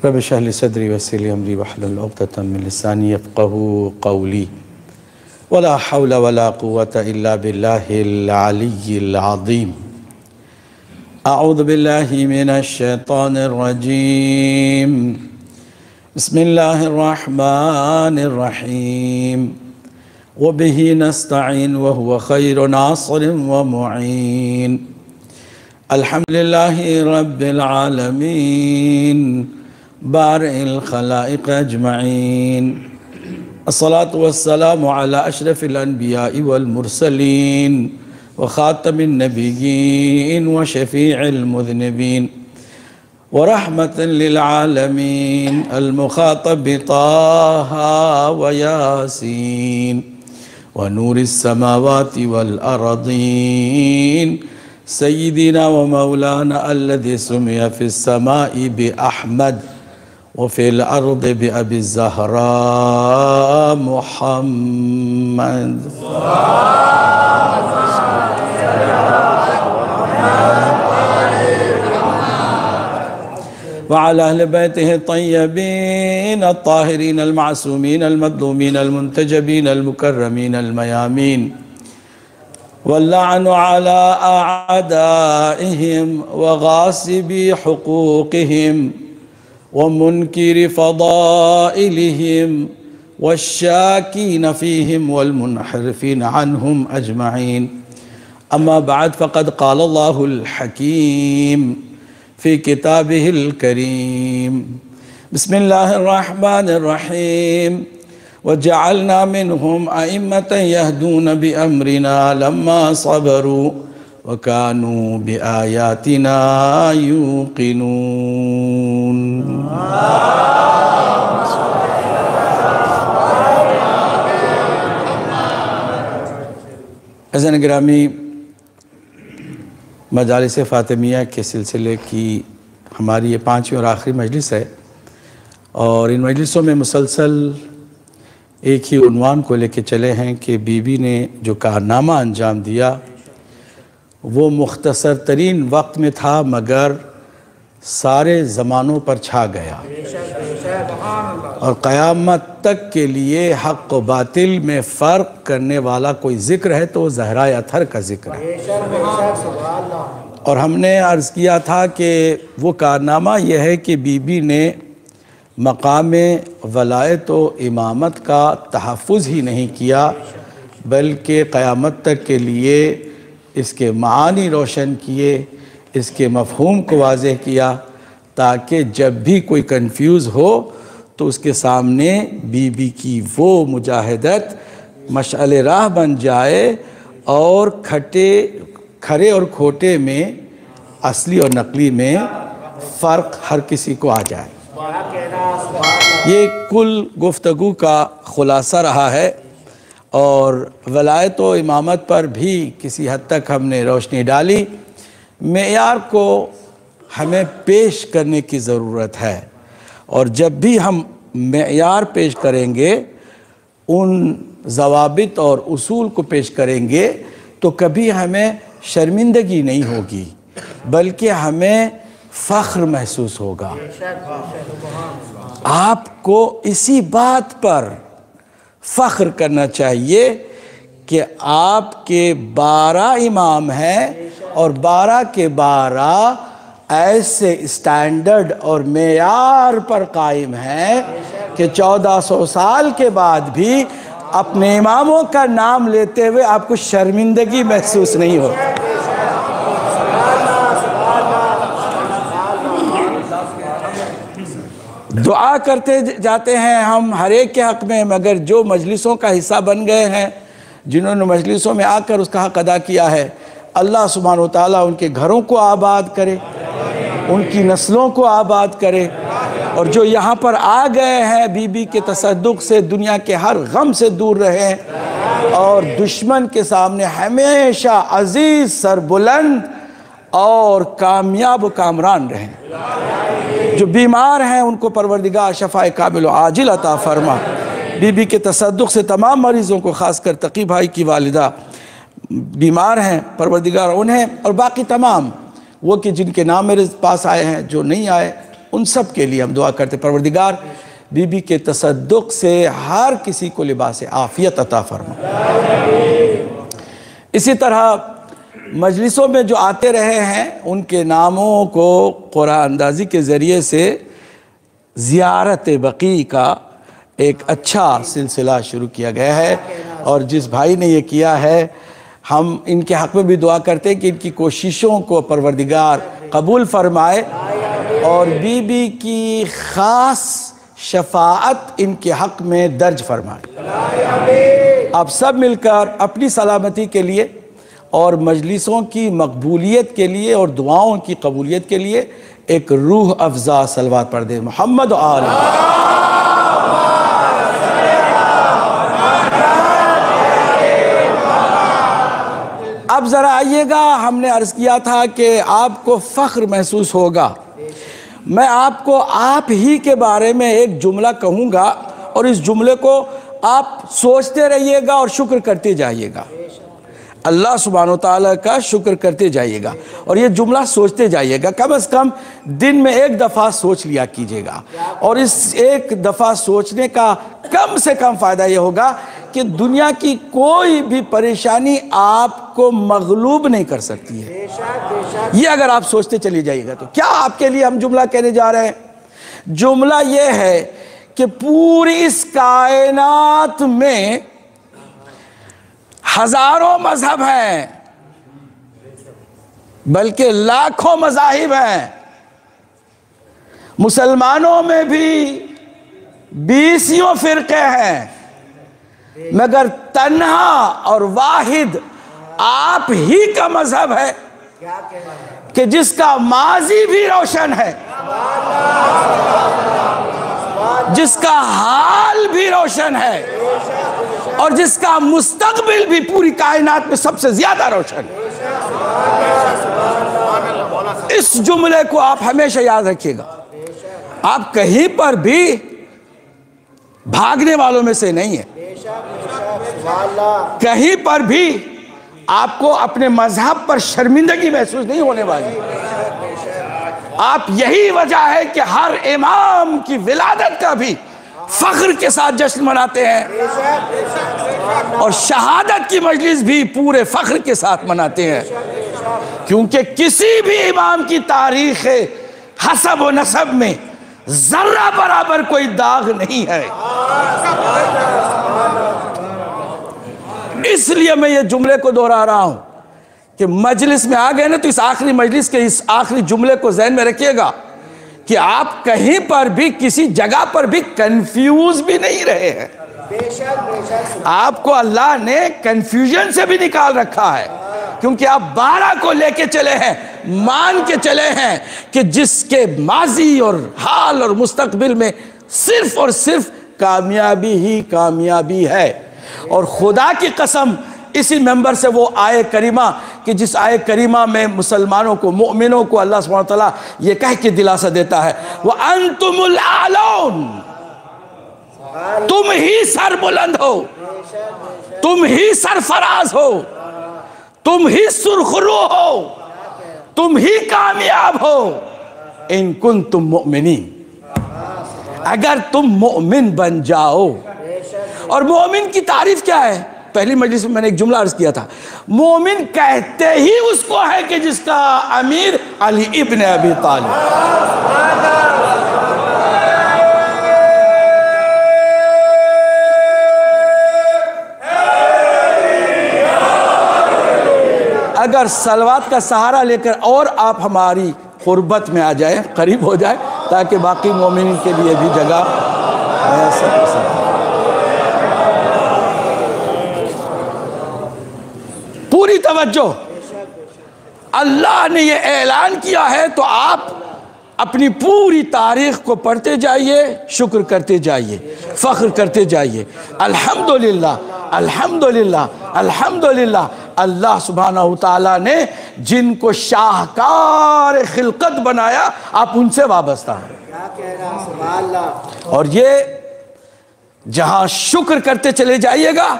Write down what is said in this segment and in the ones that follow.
रब इश्रह ली सदरी वयस्सिर ली अमरी वहलुल उक़दतम मिन लिसानी यफ़क़हू क़ौली वला हौला वला क़ुव्वता इल्ला बिल्लाहिल अलिय्यिल अज़ीम। अऊज़ु बिल्लाहि मिनश शैतानिर रजीम। बिस्मिल्लाहिर रहमानिर रहीम। व बिही नस्तईन व हुवा खैरु नासिरिन व मुईन। अल्हम्दुलिल्लाहि रब्बिल आलमीन बारिल खलाइक़ अजमईन। अस्सलातु वस्सलामु अला अशरफिल अन्बियाइ वल मुरसलीन व खातमिन नबिय्यीन व शफीइल मुज़निबीन व रहमतन लिल आलमीन अल मुखातब बिताहा व यासीन व नूरिस समावाति वल अर्दीन सय्यिदिना व मौलाना अल्लज़ी सुमिया फिस समाई बि अहमद व फिल अर्द बि अबी ज़हरा मुहम्मद। व अला अहलि बैतिहि तय्यबीन अत्ताहिरीन अल-मासूमीन अल-मज़लूमीन अल-मुंतजबीन अल-मुकर्रमीन अल-मयामीन वल्लअनु अला अअदाइहिम व गासिबी हुकूकिहिम व मुनकिरि फ़दाइलिहिम वश्शाकीन फ़ीहिम वल मुनहरिफ़ीन अन्हुम अजमईन। अम्मा बअद फ़क़द क़ाल अल्लाहुल हकीम फ़ी किताबिहिल करीम। बिस्मिल्लाहिर रहमानिर रहीम। वजअलना मिनहुम अइम्मतन यहदून बिअम्रिना लम्मा सबरू व कानू बिआयातिना यूक़िनून। अज़ीज़ान गिरामी, मजालिस फ़ातिमिया के सिलसिले की हमारी ये 5वीं और आखिरी मजलिस है और इन मजलिसों में मुसलसल एक ही उन्वान को लेके चले हैं कि बीबी ने जो कारनामा अंजाम दिया वो मुख्तसर तरीन वक्त में था मगर सारे ज़मानों पर छा गया और क़यामत तक के लिए हक़ व बातिल में फ़र्क करने वाला कोई ज़िक्र है तो ज़हरा अथर का ज़िक्र है। और हमने अर्ज़ किया था कि वो कारनामा यह है कि बीबी ने मकामे वलायत व इमामत का तहफ़्फ़ुज़ ही नहीं किया बल्कि क़यामत तक के लिए इसके मानी रोशन किए, इसके मफ़हूम को वाज़ेह किया ताकि जब भी कोई कन्फ्यूज़ हो तो उसके सामने बीबी की वो मुजाहिदत मशअल राह बन जाए और खरे और खोटे में, असली और नकली में फ़र्क हर किसी को आ जाए। ये कुल गुफ्तगू का ख़ुलासा रहा है और वलायत व इमामत पर भी किसी हद तक हमने रोशनी डाली। मेयार को हमें पेश करने की ज़रूरत है और जब भी हम मेयार पेश करेंगे, उन ज़वाबित और उसूल को पेश करेंगे तो कभी हमें शर्मिंदगी नहीं होगी बल्कि हमें फ़ख्र महसूस होगा। आपको इसी बात पर फ़ख्र करना चाहिए कि आपके 12 इमाम हैं और 12 के 12 ऐसे स्टैंडर्ड और मेयार पर कायम हैं कि 1400 साल के बाद भी अपने इमामों का नाम लेते हुए आपको शर्मिंदगी महसूस नहीं होती। दुआ करते जाते हैं हम हर एक के हक़ में, मगर जो मजलिसों का हिस्सा बन गए हैं, जिन्होंने मजलिसों में आकर उसका हक़ अदा किया है, अल्लाह सुब्हान व तआला उनके घरों को आबाद करे, उनकी नस्लों को आबाद करे और जो यहाँ पर आ गए हैं बीबी के तसद्दुक़ से दुनिया के हर गम से दूर रहें और दुश्मन के सामने हमेशा अज़ीज़, सरबुलंद और कामयाब व कामरान रहें। जो बीमार हैं उनको परवरदिगार शफ़ाए कामिल व आजिल अता फरमा। बीबी के तसद्दुक़ से तमाम मरीज़ों को, ख़ासकर तकी भाई की वालिदा बीमार हैं, परवरदिगार उन्हें और बाकी तमाम वो कि जिनके नाम मेरे पास आए हैं, जो नहीं आए उन सब के लिए हम दुआ करते, परवरदिगार बीबी के तसद्दुक से हर किसी को लिबास आफियत अता फरमा। इसी तरह मजलिसों में जो आते रहे हैं उनके नामों को कुरान अंदाज़ी के ज़रिए से ज़ियारत बकी का एक अच्छा सिलसिला शुरू किया गया है। और जिस भाई ने ये किया है, हम इनके हक़ में भी दुआ करते हैं कि इनकी कोशिशों को परवरदिगार कबूल फरमाए और बीबी की ख़ास शफाअत इनके हक़ में दर्ज फरमाए। आप सब मिलकर अपनी सलामती के लिए और मजलिसों की मकबूलियत के लिए और दुआओं की कबूलियत के लिए एक रूह अफ़ज़ा सलवात पढ़ दे। मोहम्मद आल। अब ज़रा आइएगा, हमने अर्ज़ किया था कि आपको फ़ख्र महसूस होगा। मैं आपको आप ही के बारे में एक जुमला कहूँगा और इस जुमले को आप सोचते रहिएगा और शुक्र करते जाइएगा। अल्लाह सुब्हानो व तआला का शुक्र करते जाइएगा और ये जुमला सोचते जाइएगा। कम से कम दिन में एक दफ़ा सोच लिया कीजिएगा। और इस एक दफ़ा सोचने का कम से कम फ़ायदा ये होगा कि दुनिया की कोई भी परेशानी आपको मगलूब नहीं कर सकती है। ये अगर आप सोचते चले जाइएगा तो क्या आपके लिए हम जुमला कहने जा रहे हैं? जुमला ये है कि पूरी इस कायनात में हजारों मजहब हैं, बल्कि लाखों मज़ाहिब हैं। मुसलमानों में भी 20 फ़िरक़े हैं, मगर तन्हा और वाहिद आप ही का मजहब है कि जिसका माजी भी रोशन है, जिसका हाल भी रोशन है और जिसका मुस्तकबिल भी पूरी कायनात में सबसे ज्यादा रोशन है। इस जुमले को आप हमेशा याद रखिएगा। आप कहीं पर भी भागने वालों में से नहीं है। कहीं पर भी आपको अपने मजहब पर शर्मिंदगी महसूस नहीं होने वाली। आप यही वजह है कि हर इमाम की विलादत का भी फख्र के साथ जश्न मनाते हैं और शहादत की मजलिस भी पूरे फख्र के साथ मनाते हैं, क्योंकि किसी भी इमाम की तारीख हसब व नसब में जर्रा बराबर कोई दाग नहीं है। इसलिए मैं ये जुमले को दोहरा रहा हूं कि मजलिस में आ गए ना, तो इस आखिरी मजलिस के इस आखिरी जुमले को ज़हन में रखिएगा कि आप कहीं पर भी किसी जगह पर भी कंफ्यूज भी नहीं रहे हैं। आपको अल्लाह ने कंफ्यूजन से भी निकाल रखा है, क्योंकि आप 12 को लेके चले हैं, मान के चले हैं कि जिसके माजी और हाल और मुस्तकबिल में सिर्फ और सिर्फ कामयाबी ही कामयाबी है। और खुदा की कसम, इसी मेंबर से वो आए करीमा कि जिस आए करीमा में मुसलमानों को, मोमिनों को अल्लाह सुब्हानो व तआला ये कह के दिलासा देता है, वो अंतुमुल आलौन, तुम ही सर बुलंद हो, तुम ही सरफराज हो, तुम ही सुरखरू हो, तुम ही कामयाब हो, इन कुंतुम मुमिनीन, अगर तुम मोमिन बन जाओ। और मोमिन की तारीफ क्या है? पहली मजलिस में मैंने एक जुमला अर्ज किया था, मोमिन कहते ही उसको है कि जिसका अमीर अली इब्न अबी तालिब। अगर सलवात का सहारा लेकर और आप हमारी कुर्बत में आ जाए, करीब हो जाए, ताकि बाकी मोमिन के लिए भी जगह पूरी तवज्जो। अल्लाह ने ये ऐलान किया है तो आप अपनी पूरी तारीख को पढ़ते जाइए, शुक्र करते जाइए, फ़ख्र करते जाइए। अल्हम्दुलिल्लाह, अल्हम्दुलिल्लाह, अल्हम्दुलिल्लाह। अल्लाह सुब्हानहू व तआला ने जिनको शाहकार खिलकत बनाया, आप उनसे वाबस्ता हैं। और ये जहां शुक्र करते चले जाइएगा,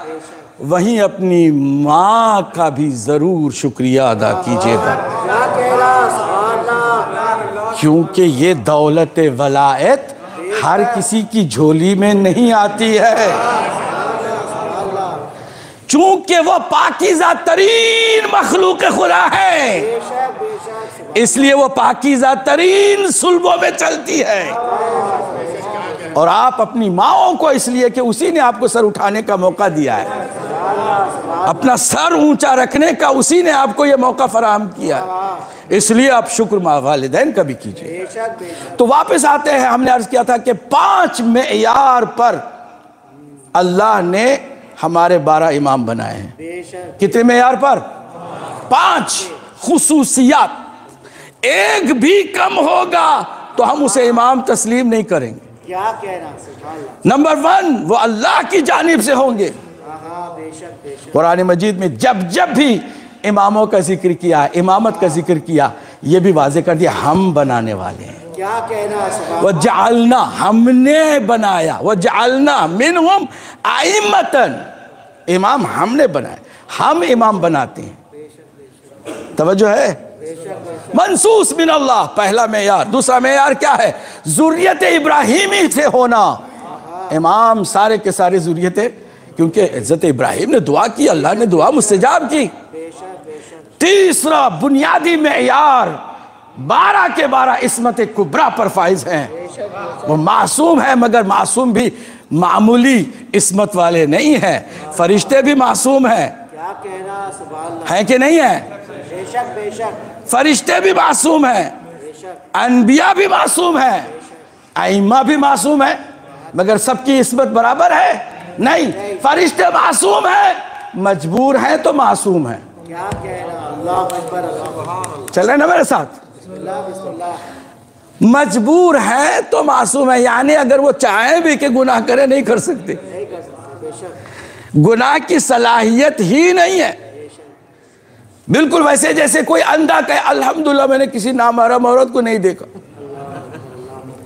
वहीं अपनी माँ का भी जरूर शुक्रिया अदा कीजिएगा, क्योंकि ये दौलत वलायत हर किसी की झोली में नहीं आती है। चूंकि वो पाकीज़ा तरीन मखलूक खुदा है, इसलिए वो पाकीज़ा तरीन सुल्बों में चलती है। और आप अपनी माओं को, इसलिए कि उसी ने आपको सर उठाने का मौका दिया है, अपना सर ऊंचा रखने का उसी ने आपको ये मौका फराहम किया, इसलिए आप शुक्र वालिदैन का भी कीजिए। तो वापस आते हैं, हमने अर्ज किया था कि 5 मेयार पर अल्लाह ने हमारे 12 इमाम बनाए हैं। कितने मेयार पर? 5 खुसूसियात। एक भी कम होगा तो हम उसे इमाम तस्लीम नहीं करेंगे। क्या कहना? नंबर 1 वो अल्लाह की जानिब से होंगे। कुरान मजीद में जब जब भी इमामों का जिक्र किया, इमामत का जिक्र किया, ये भी वाज़े कर दिया हम बनाने वाले हैं। क्या कहना? वो जालना, हमने बनाया, वो जालना मिनहुम आइम्मतन, इमाम हमने बनाए, हम इमाम बनाते हैं। तवज्जो है? मंसूस मिन अल्लाह पहला मेयार। दूसरा मेयार क्या है? ज़ुर्रियत इब्राहिमी से होना। इमाम सारे के सारे ज़ुर्रियत, क्योंकि इज़्ज़त इब्राहिम ने दुआ की, अल्लाह ने दुआ मुस्तजाब की। तीसरा बुनियादी मेयार 12 के 12 इस्मत कुबरा पर फाइज हैं। वो मासूम है, मगर मासूम भी मामूली इस्मत वाले नहीं हैं। फरिश्ते भी मासूम हैं। क्या कहना? सुभान अल्लाह। है कि नहीं है? बेशक बेशक। फरिश्ते भी मासूम हैं, अनबिया भी मासूम हैं, आइम्मा भी मासूम है, मगर सबकी इस्मत बराबर है? नहीं। फरिश्ते मासूम हैं, मजबूर हैं तो मासूम हैं। क्या कहना? अल्लाह अकबर, अल्लाह। चले ना मेरे साथ? मजबूर है तो मासूम है, यानी अगर वो चाहे भी कि गुनाह करे नहीं कर सकते, नहीं कर सकते। बेशक। गुनाह की सलाहियत ही नहीं है। बिल्कुल वैसे जैसे कोई अंधा कहे अल्हम्दुलिल्लाह मैंने किसी नामहरम औरत को नहीं देखा।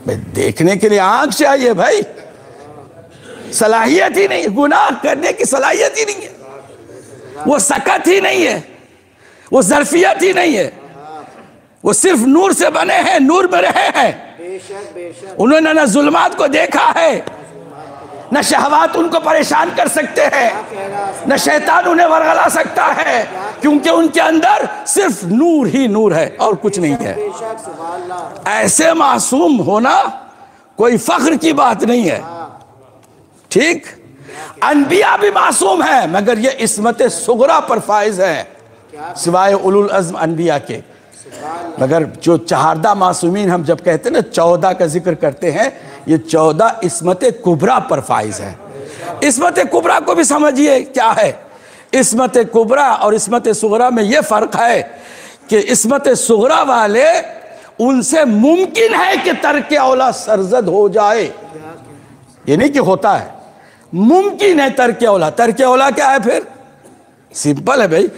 भाई देखने के लिए आंख चाहिए भाई, सलाहियत ही नहीं, गुनाह करने की सलाहियत ही नहीं है, वो सकत ही नहीं है, वो ज़र्फियत ही नहीं है। वो सिर्फ नूर से बने हैं, नूर में रहे हैं। बेशक बेशक। उन्होंने न जुल्मात को देखा है, न शहवात उनको परेशान कर सकते हैं, न शैतान उन्हें वरगला सकता है, क्योंकि उनके अंदर सिर्फ नूर ही नूर है और कुछ नहीं है। बेशक। सुभान अल्लाह। ऐसे मासूम होना कोई फख्र की बात नहीं है। ठीक, अनबिया भी मासूम है, मगर ये इस्मत सुगरा पर फाइज है, सिवाय उलुल अज़्म अनबिया के। मगर जो 14 मासूमीन हम जब कहते हैं ना, 14 का जिक्र करते हैं, ये 14 इस्मत कुबरा पर फाइज है। इस्मत कुबरा को भी समझिए क्या है। इस्मत कुबरा और इस्मत सुगरा में ये फ़र्क है कि इस्मत सुगरा वाले, उनसे मुमकिन है कि तर्क औला सरजद हो जाए, ये नहीं कि होता है, मुमकिन है तर्क औला। तर्क औला क्या है? फिर सिंपल है भाई,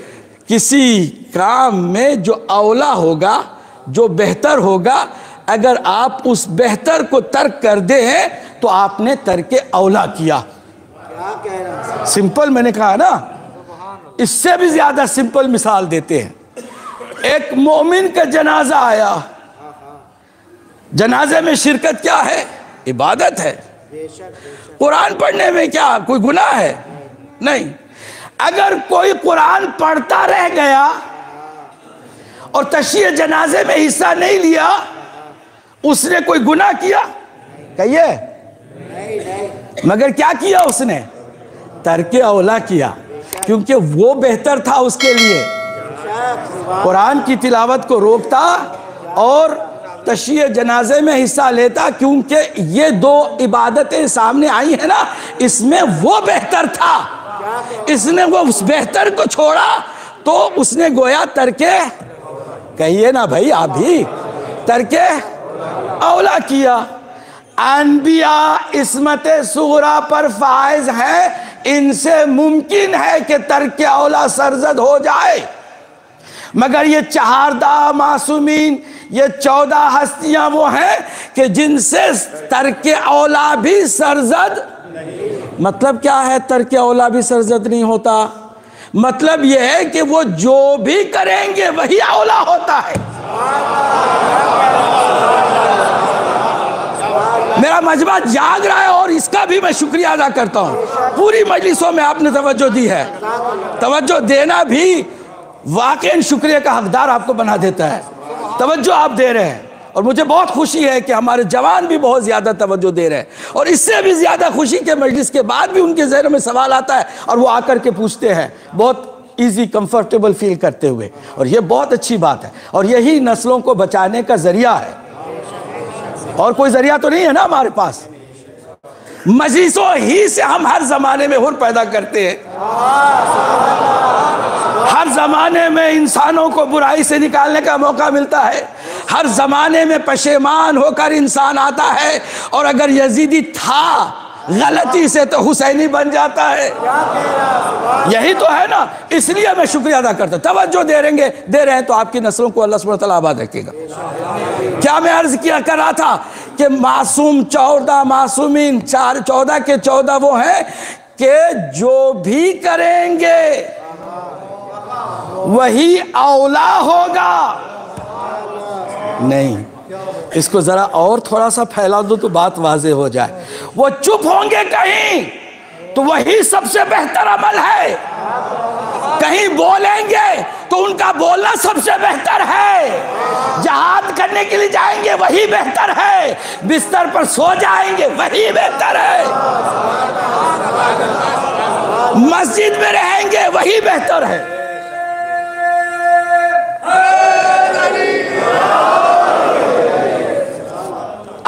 किसी काम में जो औला होगा, जो बेहतर होगा, अगर आप उस बेहतर को तर्क कर दें तो आपने तर्क औला किया। क्या कह रहा है? सिंपल मैंने कहा ना, इससे भी ज्यादा सिंपल मिसाल देते हैं। एक मोमिन का जनाजा आया, जनाजे में शिरकत क्या है? इबादत है। कुरान पढ़ने में क्या कोई गुनाह है? नहीं। अगर कोई कुरान पढ़ता रह गया और तशय्ये जनाजे में हिस्सा नहीं लिया, उसने कोई गुनाह किया? कहिए। मगर क्या किया उसने? तर्क औला किया, क्योंकि वो बेहतर था उसके लिए। कुरान की तिलावत को रोकता और तशय्ये जनाजे में हिस्सा लेता, क्योंकि ये 2 इबादतें सामने आई है ना, इसमें वो बेहतर था, इसने वो उस बेहतर को छोड़ा, तो उसने गोया तर्के, कहिए ना भाई आप भी, तर्के औला किया। अनबिया इस्मत सुगरा पर फाइज है, इनसे मुमकिन है कि तर्के औला सरजद हो जाए, मगर ये 14 मासूमीन, ये 14 हस्तियां वो हैं कि जिनसे तर्के औला भी सरजद। मतलब क्या है तर्क औला भी सरजद नहीं होता? मतलब यह है कि वो जो भी करेंगे वही औला होता है। मेरा मजमा जाग रहा है और इसका भी मैं शुक्रिया अदा करता हूँ। पूरी मजलिसों में आपने तवज्जो दी है। तवज्जो देना भी वाकई शुक्रिया का हकदार आपको बना देता है। तवज्जो आप दे रहे हैं और मुझे बहुत खुशी है कि हमारे जवान भी बहुत ज़्यादा तवज्जो दे रहे हैं। और इससे भी ज़्यादा खुशी के मजलिस के बाद भी उनके ज़हन में सवाल आता है और वो आकर के पूछते हैं बहुत ईजी कंफर्टेबल फील करते हुए, और ये बहुत अच्छी बात है। और यही नस्लों को बचाने का ज़रिया है, और कोई ज़रिया तो नहीं है ना हमारे पास। मजलिसों ही से हम हर ज़माने में हुर पैदा करते हैं। हर ज़माने में इंसानों को बुराई से निकालने का मौका मिलता है। हर ज़माने में पशेमान होकर इंसान आता है, और अगर यजीदी था गलती से तो हुसैनी बन जाता है। यही तो है ना, इसलिए मैं शुक्रिया अदा करता हूं। तवज्जो दे रहे हैं तो आपकी नस्लों को अल्लाह सुब्हानहू व तआला आबाद रखेगा। क्या मैं अर्ज किया कर रहा था कि मासूम 14 मासूमीन 14 के 14 वो हैं कि जो भी करेंगे वही औला होगा। नहीं, इसको जरा और थोड़ा सा फैला दो तो बात वाजे हो जाए। वो चुप होंगे कहीं तो वही सबसे बेहतर अमल है। कहीं बोलेंगे तो उनका बोलना सबसे बेहतर है। जहाद करने के लिए जाएंगे वही बेहतर है। बिस्तर पर सो जाएंगे वही बेहतर है। मस्जिद में रहेंगे वही बेहतर है।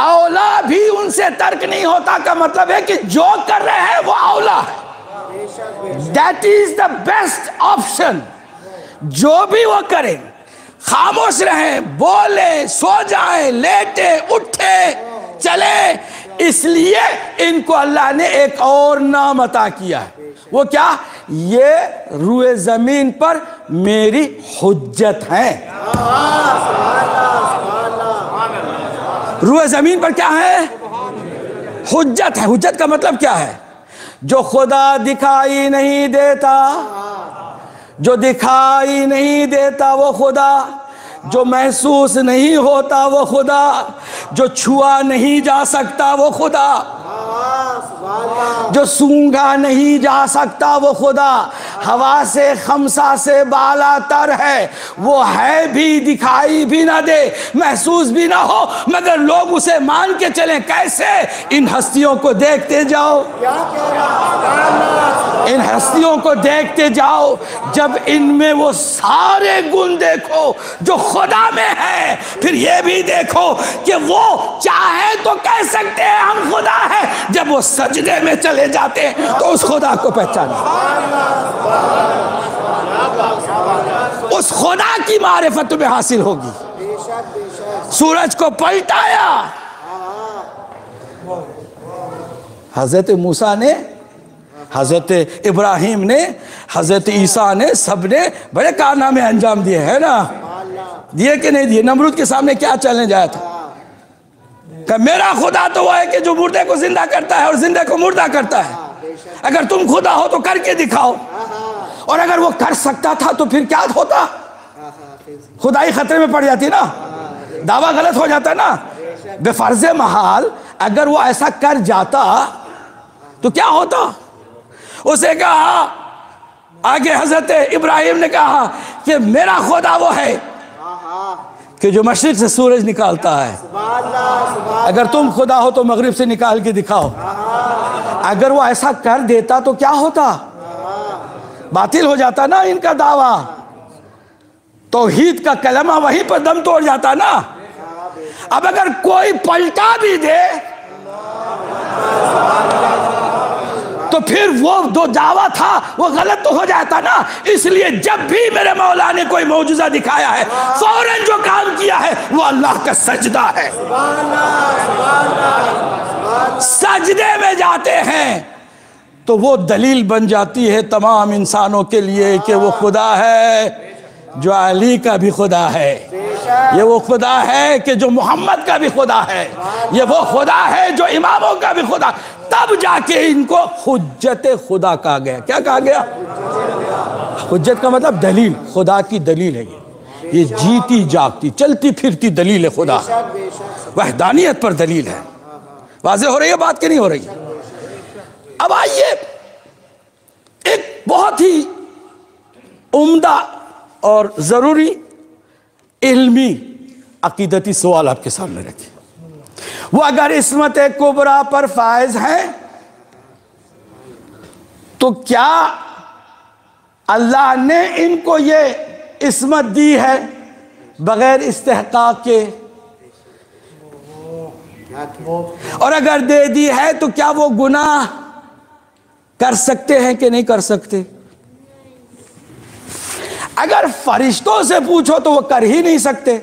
औला भी उनसे तर्क नहीं होता का मतलब है कि जो कर रहे हैं वो औला है। That is the best option. जो भी वो करें, खामोश रहें, बोले, सो जाएं, लेटे, उठे, चले, इसलिए इनको अल्लाह ने एक और नाम अता किया है। वो क्या? ये रूए जमीन पर मेरी हुज्जत है। रूए जमीन पर क्या है? हुज्जत है। हुज्जत का मतलब क्या है? जो खुदा दिखाई नहीं देता, जो दिखाई नहीं देता वो खुदा, जो महसूस नहीं होता वो खुदा, जो छुआ नहीं जा सकता वो खुदा, जो सूंघा नहीं जा सकता वो खुदा, हवा से खमसा से बाला तर है, वो है भी, दिखाई भी ना दे, महसूस भी ना हो, मगर लोग उसे मान के चलें। कैसे? इन हस्तियों को देखते जाओ, इन हस्तियों को देखते जाओ। जब इनमें वो सारे गुण देखो जो खुदा में है, फिर ये भी देखो कि वो चाहे तो कह सकते हैं हम खुदा है। जब वो सजदे में चले जाते हैं तो उस खुदा को पहचानो, उस खुदा की मारिफत तुम्हें हासिल होगी। सूरज को पलटाया हजरत मूसा ने, हजरत इब्राहिम ने, हजरत ईसा ने, सबने बड़े कारनामे अंजाम दिए, है ना? दिए कि नहीं दिए? नमरूद के सामने क्या चैलेंज आया था कि मेरा खुदा तो वो है कि जो मुर्दे को जिंदा करता है और जिंदे को मुर्दा करता है। अगर तुम खुदा हो तो करके दिखाओ। और अगर वो कर सकता था तो फिर क्या होता? खुदाई खतरे में पड़ जाती ना, दावा गलत हो जाता ना। बेफर्ज महाल अगर वो ऐसा कर जाता तो क्या होता? उसे कहा, आगे हजरत इब्राहिम ने कहा कि मेरा खुदा वो है कि जो मशरिक से सूरज निकालता है। अगर तुम खुदा हो तो मगरिब से निकाल के दिखाओ। अगर वो ऐसा कर देता तो क्या होता? बातिल हो जाता ना इनका दावा। तौहीद का कलमा वहीं पर दम तोड़ जाता ना। अब अगर कोई पलटा भी दे तो फिर वो जो दावा था वो गलत तो हो जाता ना। इसलिए जब भी मेरे मौला ने कोई मौजूजा दिखाया है, फौरन जो काम किया है वो अल्लाह का सजदा है। सजदे में जाते हैं तो वो दलील बन जाती है तमाम इंसानों के लिए कि वो खुदा है जो अली का भी खुदा है, ये वो खुदा है कि जो मोहम्मद का भी खुदा है, ये वो खुदा है जो इमामों का भी खुदा। तब जाके इनको हुज्जत खुदा कहा गया। क्या कहा गया? हुज्जत का मतलब दलील, खुदा की दलील है। ये जीती जागती चलती फिरती दलील खुदा, बेशक बेशक वहदानियत पर दलील है। वाज़ेह हो रही है बात कि नहीं हो रही? अब आइए एक बहुत ही उम्दा और जरूरी इल्मी अकीदती सवाल आपके सामने रखे। वो अगर इस्मत कुबरा पर फायज हैं तो क्या अल्लाह ने इनको ये इस्मत दी है बगैर इस्तेहकाक के? और अगर दे दी है तो क्या वो गुनाह कर सकते हैं कि नहीं कर सकते? अगर फरिश्तों से पूछो तो वो कर ही नहीं सकते,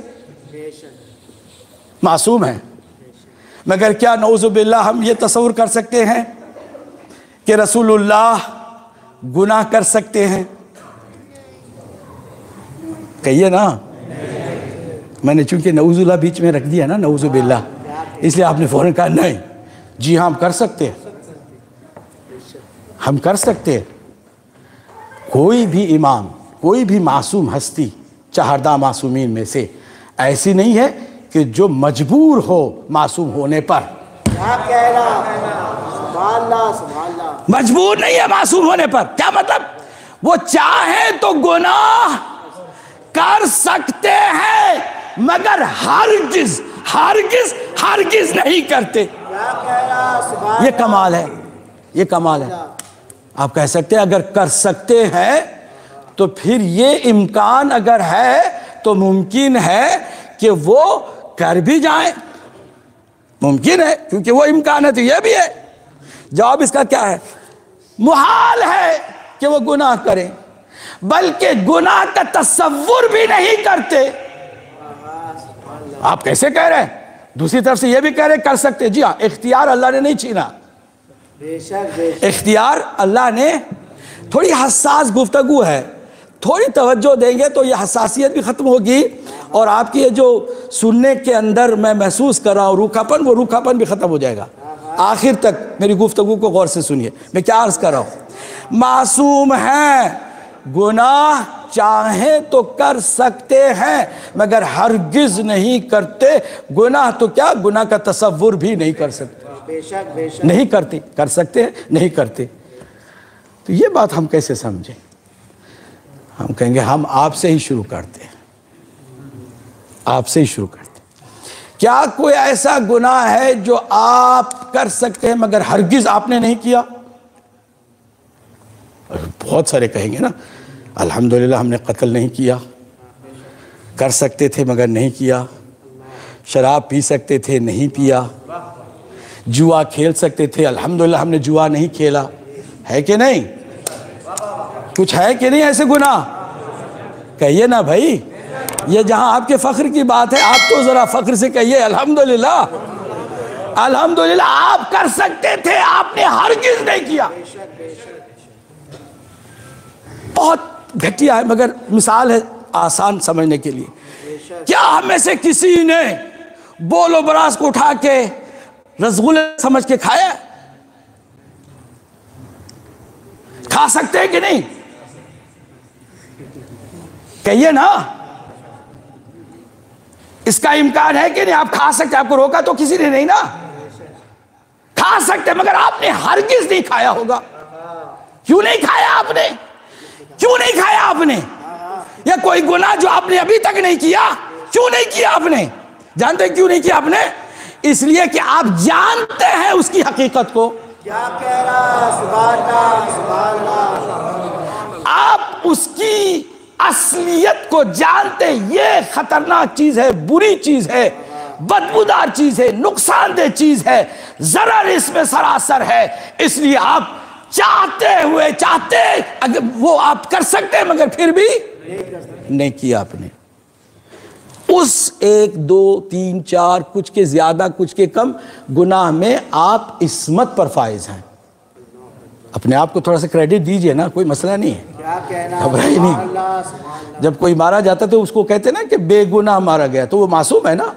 मासूम है। मगर क्या नऊज़ुबिल्लाह हम ये तस्वुर कर सकते हैं कि रसूलुल्लाह गुनाह कर सकते हैं? कहिए ना। मैंने चूंकि नऊज़ुल्लाह बीच में रख दिया ना, नऊज़ुबिल्लाह, इसलिए आपने फौरन कहा नहीं। जी हाँ, हम कर सकते हैं, हम कर सकते हैं। कोई भी इमाम, कोई भी मासूम हस्ती चहारदा मासूमीन में से ऐसी नहीं है कि जो मजबूर हो मासूम होने पर। क्या कह रहा? सुभान अल्लाह, सुभान अल्लाह। मजबूर नहीं है मासूम होने पर। क्या मतलब? वो चाहे तो गुनाह कर सकते हैं मगर हरगिज हरगिज हरगिज नहीं करते। क्या कह रहा? सुभान ये कमाल है, ये कमाल है। आप कह सकते हैं अगर कर सकते हैं तो फिर ये इम्कान अगर है तो मुमकिन है कि वो कर भी जाए, मुमकिन है, क्योंकि वो इम्कान है तो ये भी है। जवाब इसका क्या है? मुहाल है कि वो गुनाह करें, बल्कि गुनाह का तसव्वुर भी नहीं करते। आप कैसे कह रहे हैं? दूसरी तरफ से ये भी कह रहे कर सकते। जी हाँ, इख्तियार अल्लाह ने नहीं छीना। बेशक बेशक इख्तियार अल्लाह ने, थोड़ी हसास गुफ्तगू है, थोड़ी तवज्जो देंगे तो ये हसासियत भी खत्म होगी और आपकी ये जो सुनने के अंदर मैं महसूस कर रहा हूँ रूखापन, वो रूखापन भी खत्म हो जाएगा। आखिर तक मेरी गुफ्तगू को गौर से सुनिए। मैं क्या अर्ज कर रहा हूँ? मासूम हैं, गुनाह चाहे तो कर सकते हैं मगर हरगिज नहीं करते। गुनाह तो क्या, गुनाह का तसव्वुर भी नहीं कर सकते। बेशक बेशक नहीं करते, कर सकते हैं नहीं करते। तो ये बात हम कैसे समझें? हम कहेंगे हम आपसे ही शुरू करते हैं, आपसे ही शुरू करते हैं। क्या कोई ऐसा गुनाह है जो आप कर सकते हैं मगर हरगिज आपने नहीं किया? बहुत सारे कहेंगे ना, अल्हम्दुलिल्लाह हमने कत्ल नहीं किया, कर सकते थे मगर नहीं किया, शराब पी सकते थे नहीं पिया, जुआ खेल सकते थे, अल्हम्दुलिल्लाह हमने जुआ नहीं खेला। है कि नहीं? कुछ है कि नहीं ऐसे गुनाह? कहिए ना भाई। ये जहां आपके फख्र की बात है, आप तो जरा फख्र से कहिए अल्हम्दुलिल्लाह, अल्हम्दुलिल्लाह आप कर सकते थे, आपने हरगिज नहीं किया। बहुत घटिया है मगर मिसाल है आसान समझने के लिए। क्या हम में से किसी ने बोलो बरास को उठा के रसगुल्ले समझ के खाया? खा सकते हैं कि नहीं? कहिए ना। इसका इम्कान है कि नहीं? आप खा सकते, आपको रोका तो किसी ने नहीं ना। खा सकते मगर आपने हरगिज नहीं खाया होगा। क्यों नहीं खाया आपने? क्यों नहीं खाया आपने? या कोई गुनाह जो आपने अभी तक नहीं किया, क्यों नहीं किया आपने? जानते हैं क्यों नहीं किया आपने? इसलिए कि आप जानते हैं उसकी हकीकत को। क्या कह रहा? सुभान अल्लाह, सुभान अल्लाह। आप उसकी असलियत को जानते, ये खतरनाक चीज है, बुरी चीज है, बदबूदार चीज है, नुकसानदेह चीज है, जरर इसमें सरासर है। इसलिए आप चाहते अगर वो आप कर सकते हैं मगर फिर भी नहीं किया आपने। उस 1 2 3 4 कुछ के ज्यादा कुछ के कम गुनाह में आप इस्मत पर फाइज हैं। अपने आप को थोड़ा सा क्रेडिट दीजिए ना, कोई मसला नहीं है। क्या कहना? घबराइए नहीं। जब कोई मारा जाता तो उसको कहते ना कि बेगुनाह मारा गया, तो वो मासूम है ना,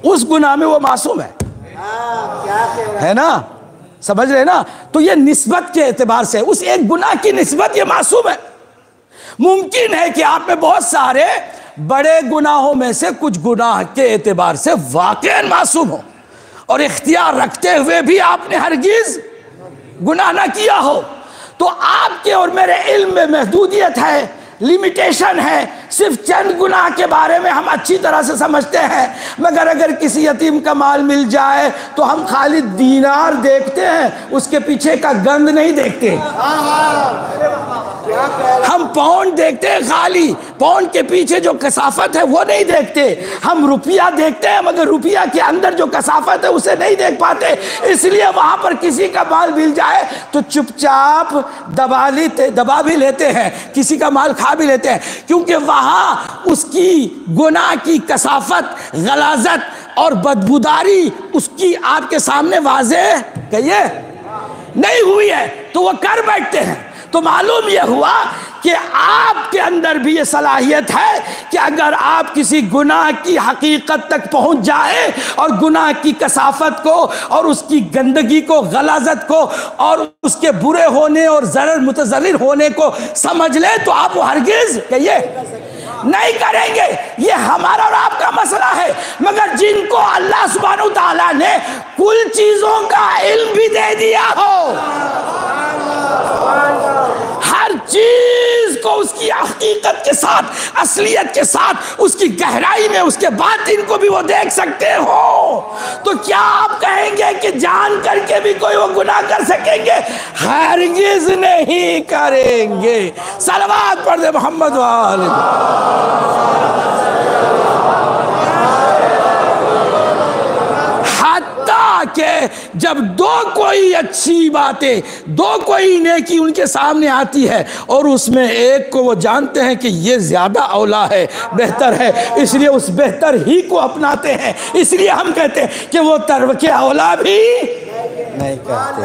उस गुनाह में वो मासूम है। क्या कह रहा है ना? समझ रहे ना? तो ये निस्बत के एतबार से उस एक गुनाह की निस्बत ये मासूम है। मुमकिन है कि आप में बहुत सारे बड़े गुनाहों में से कुछ गुनाह के एतबार से वाक़ई मासूम हो और इख्तियार रखते हुए भी आपने हरगिज गुनाह ना किया हो, तो आपके और मेरे इल्म में महदूदियत है, लिमिटेशन है। सिर्फ चंद गुनाह के बारे में हम अच्छी तरह से समझते हैं, मगर अगर किसी यतीम का माल मिल जाए तो हम खाली दीनार देखते हैं, उसके पीछे का गंद नहीं देखते। हम पाउंड देखते हैं, खाली पाउंड के पीछे जो कसाफत है वो नहीं देखते। हम रुपया देखते हैं, मगर रुपया के अंदर जो कसाफत है उसे नहीं देख पाते। इसलिए वहां पर किसी का माल मिल जाए तो चुपचाप दबा भी लेते हैं, किसी का माल खा भी लेते हैं, क्योंकि वहां उसकी गुनाह की कसाफत, गलाजत और बदबूदारी उसकी आपके सामने वाज़ेह कहिए नहीं हुई है, तो वो कर बैठते हैं। तो मालूम यह हुआ कि आपके अंदर भी ये सलाहियत है कि अगर आप किसी गुनाह की हकीकत तक पहुंच जाए और गुनाह की कसाफत को और उसकी गंदगी को, गलाजत को और उसके बुरे होने और ज़रर मुतज़र्रिर होने को समझ ले, तो आप वो हरगिज़ कहिए नहीं करेंगे। ये हमारा और आपका मसला है। मगर जिनको अल्लाह सुब्हानहू तआला ने कुल चीज़ों का इल्म भी दे दिया हो, हर चीज को उसकी हकीकत के साथ, असलियत के साथ, उसकी गहराई में, उसके बाद इनको भी वो देख सकते हो, तो क्या आप कहेंगे कि जान करके भी कोई वो गुनाह कर सकेंगे? हरगिज नहीं करेंगे। सलवात पढ़ दे मोहम्मद वाले। के जब दो कोई अच्छी बातें, दो कोई नेकी उनके सामने आती है और उसमें एक को वो जानते हैं कि ये ज्यादा औला है, बेहतर है, इसलिए उस बेहतर ही को अपनाते हैं। इसलिए हम कहते हैं कि वो तरवके औला भी नहीं करते।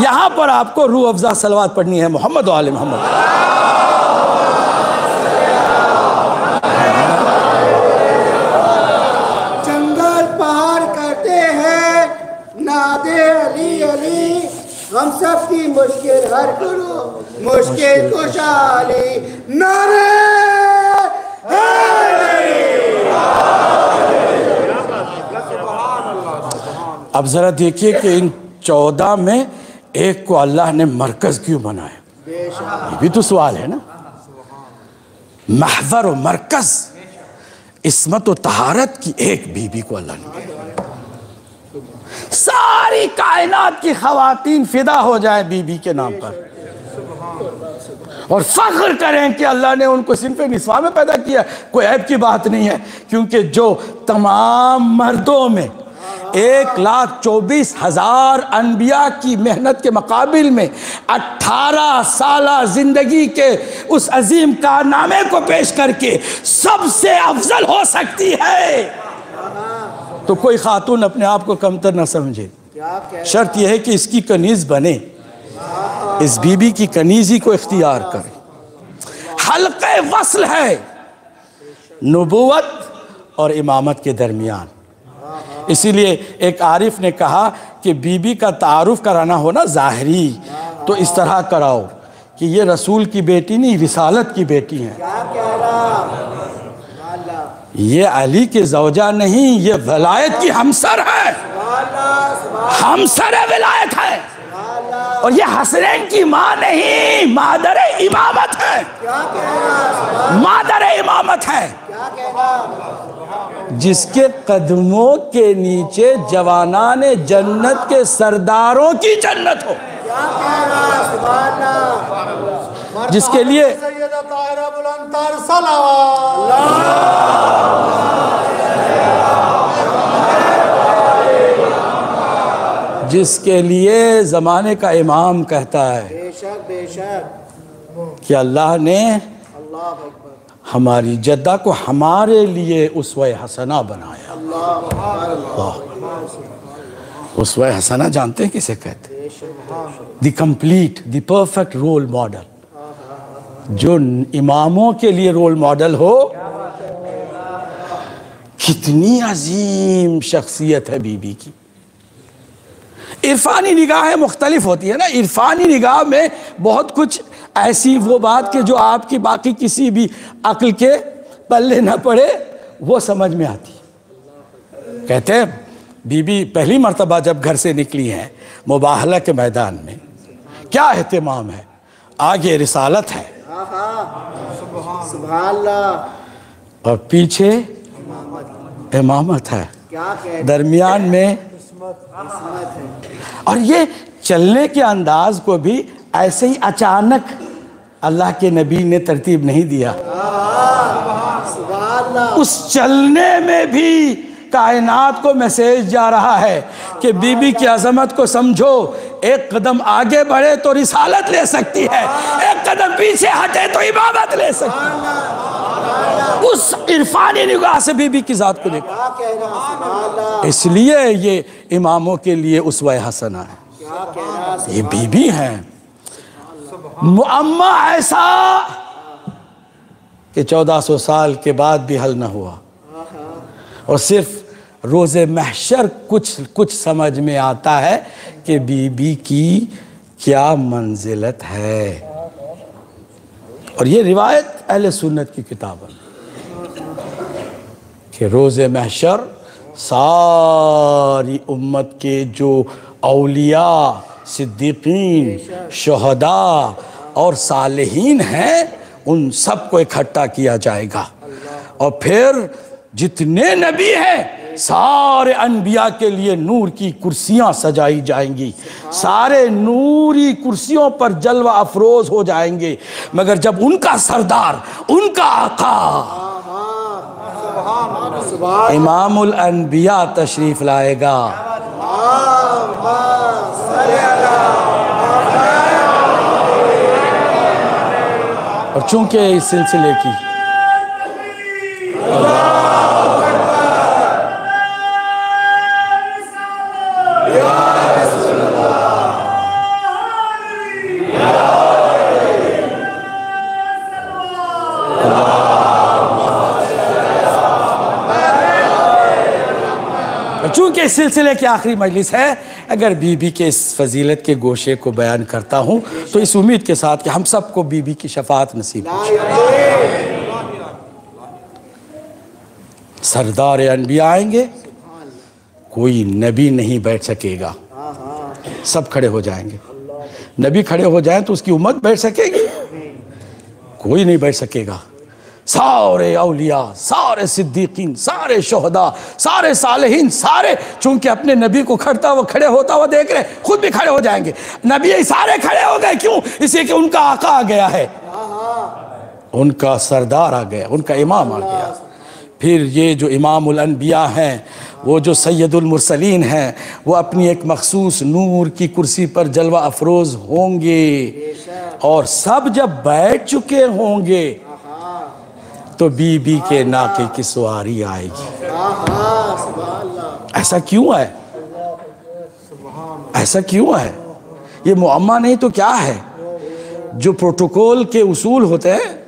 यहां पर आपको रूह अफ़ज़ा सलवात पढ़नी है मोहम्मद वाले मोहम्मद। हम सब की मुश्किल हर करो, मुश्किल खुशहाली नारे। अब जरा देखिए कि इन 14 में एक को अल्लाह ने मरकज क्यों बनाया? ये भी तो सवाल है ना। महवर और मरकज, इस्मत और तहारत की एक बीबी को अल्लाह ने दिया। सारी कायनात की खवातीन फिदा हो जाए बीबी के नाम पर और फख्र करें कि अल्लाह ने उनको सिन्फ़े निस्वा में पैदा किया। कोई ऐब की बात नहीं है, क्योंकि जो तमाम मर्दों में 1,24,000 अनबिया की मेहनत के मुकाबिल में 18 साला जिंदगी के उस अजीम कारनामे को पेश करके सबसे अफजल हो सकती है, तो कोई खातून अपने आप को कमतर न समझे। शर्त यह है कि इसकी कनीज़ बने, इस बीबी की कनीज़ी को इख्तियार करे। हल्क़े वस्ल है नबूवत और इमामत के दरमियान। इसीलिए एक आरिफ ने कहा कि बीबी का तारुफ कराना हो ना ज़ाहरी, तो इस तरह कराओ कि ये रसूल की बेटी नहीं, रिसालत की बेटी है। ये अली की ज़ौजा नहीं, ये वलायत की हमसर है, हमसर विलायत है। और ये हसनैन की माँ नहीं, मादर इमामत है, मादर इमामत है, जिसके कदमों के नीचे जवानाने जन्नत के सरदारों की जन्नत हो, जिसके लिए जिसके लिए ज़माने का इमाम कहता है कि अल्लाह ने हमारी जद्दा को हमारे लिए उसवे हसना बनाया। उसवे हसना जानते हैं किसे कहते हैं? The complete, the perfect role model. जो इमामों के लिए रोल मॉडल हो, कितनी अजीम शख्सियत है बीबी की। इरफानी निगाहें मुख्तलिफ होती है ना। इरफानी निगाह में बहुत कुछ ऐसी वो बात कि जो आपकी बाकी किसी भी अक्ल के पल्ले ना पड़े वो समझ में आती। कहते हैं बीबी पहली मर्तबा जब घर से निकली हैं मुबाहला के मैदान में, क्या एहतिमाम है, आगे रिसालत है सुभान अल्लाह, और पीछे इमामत है, दरमियान में किस्मत है। और ये चलने के अंदाज को भी ऐसे ही अचानक अल्लाह के नबी ने तरतीब नहीं दिया। सुभान अल्लाह, उस चलने में भी कायनात को मैसेज जा रहा है कि बीबी की अजमत को समझो, एक कदम आगे बढ़े तो रिसालत ले सकती है, एक कदम पीछे हटे तो इमामत ले सकती है। उस इरफानी निगाह से बीबी की जात को देखा, क्या कहना, सुभान अल्लाह, इसलिए ये इमामों के लिए उसवा हसना है। क्या कहना, ये बीबी हैं मुअम्मा ऐसा कि 1400 साल के बाद भी हल न हुआ, और सिर्फ रोज़े महशर कुछ समझ में आता है कि बीबी की क्या मंजिलत है। और ये रिवायत अहले सुन्नत की किताब है कि रोज़े महशर सारी उम्मत के जो औलिया, सिद्दीकीन, शुहदा और सालेहीन हैं, उन सबको इकट्ठा किया जाएगा, और फिर जितने नबी हैं सारे अनबिया के लिए नूर की कुर्सियां सजाई जाएंगी, सारे नूरी कुर्सियों पर जलवा अफरोज हो जाएंगे, मगर जब उनका सरदार, उनका आका इमामुल अनबिया तशरीफ लाएगा, और चूंकि इस सिलसिले की चूंकि इस सिलसिले की आखिरी मजलिस है, अगर बीबी के इस फजीलत के गोशे को बयान करता हूँ तो इस उम्मीद के साथ कि हम सबको बीबी की शफाअत नसीब हो। सरदार अनबिया आएंगे, कोई नबी नहीं बैठ सकेगा, सब खड़े हो जाएंगे। नबी खड़े हो जाए तो उसकी उम्मत बैठ सकेगी? कोई नहीं बैठ सकेगा। सारे औलिया, सारे सिद्दीकीन, सारे शुहदा, सारे सालेहीन, सारे चूंकि अपने नबी को खड़े होता हुआ देख रहे, खुद भी खड़े हो जाएंगे। नबी सारे खड़े हो गए, क्यों? इसलिए कि उनका आका आ गया है, उनका सरदार आ गया, उनका इमाम आ गया। फिर ये जो इमामुल अनबिया हैं, वो जो सैयदुल मुरसलीन हैं, वो अपनी एक मखसूस नूर की कुर्सी पर जलवा अफरोज होंगे, और सब जब बैठ चुके होंगे तो बीबी के नाके की सवारी आएगी। ऐसा क्यों है? ऐसा क्यों है? ये मुअम्मा नहीं तो क्या है? जो प्रोटोकॉल के उसूल होते हैं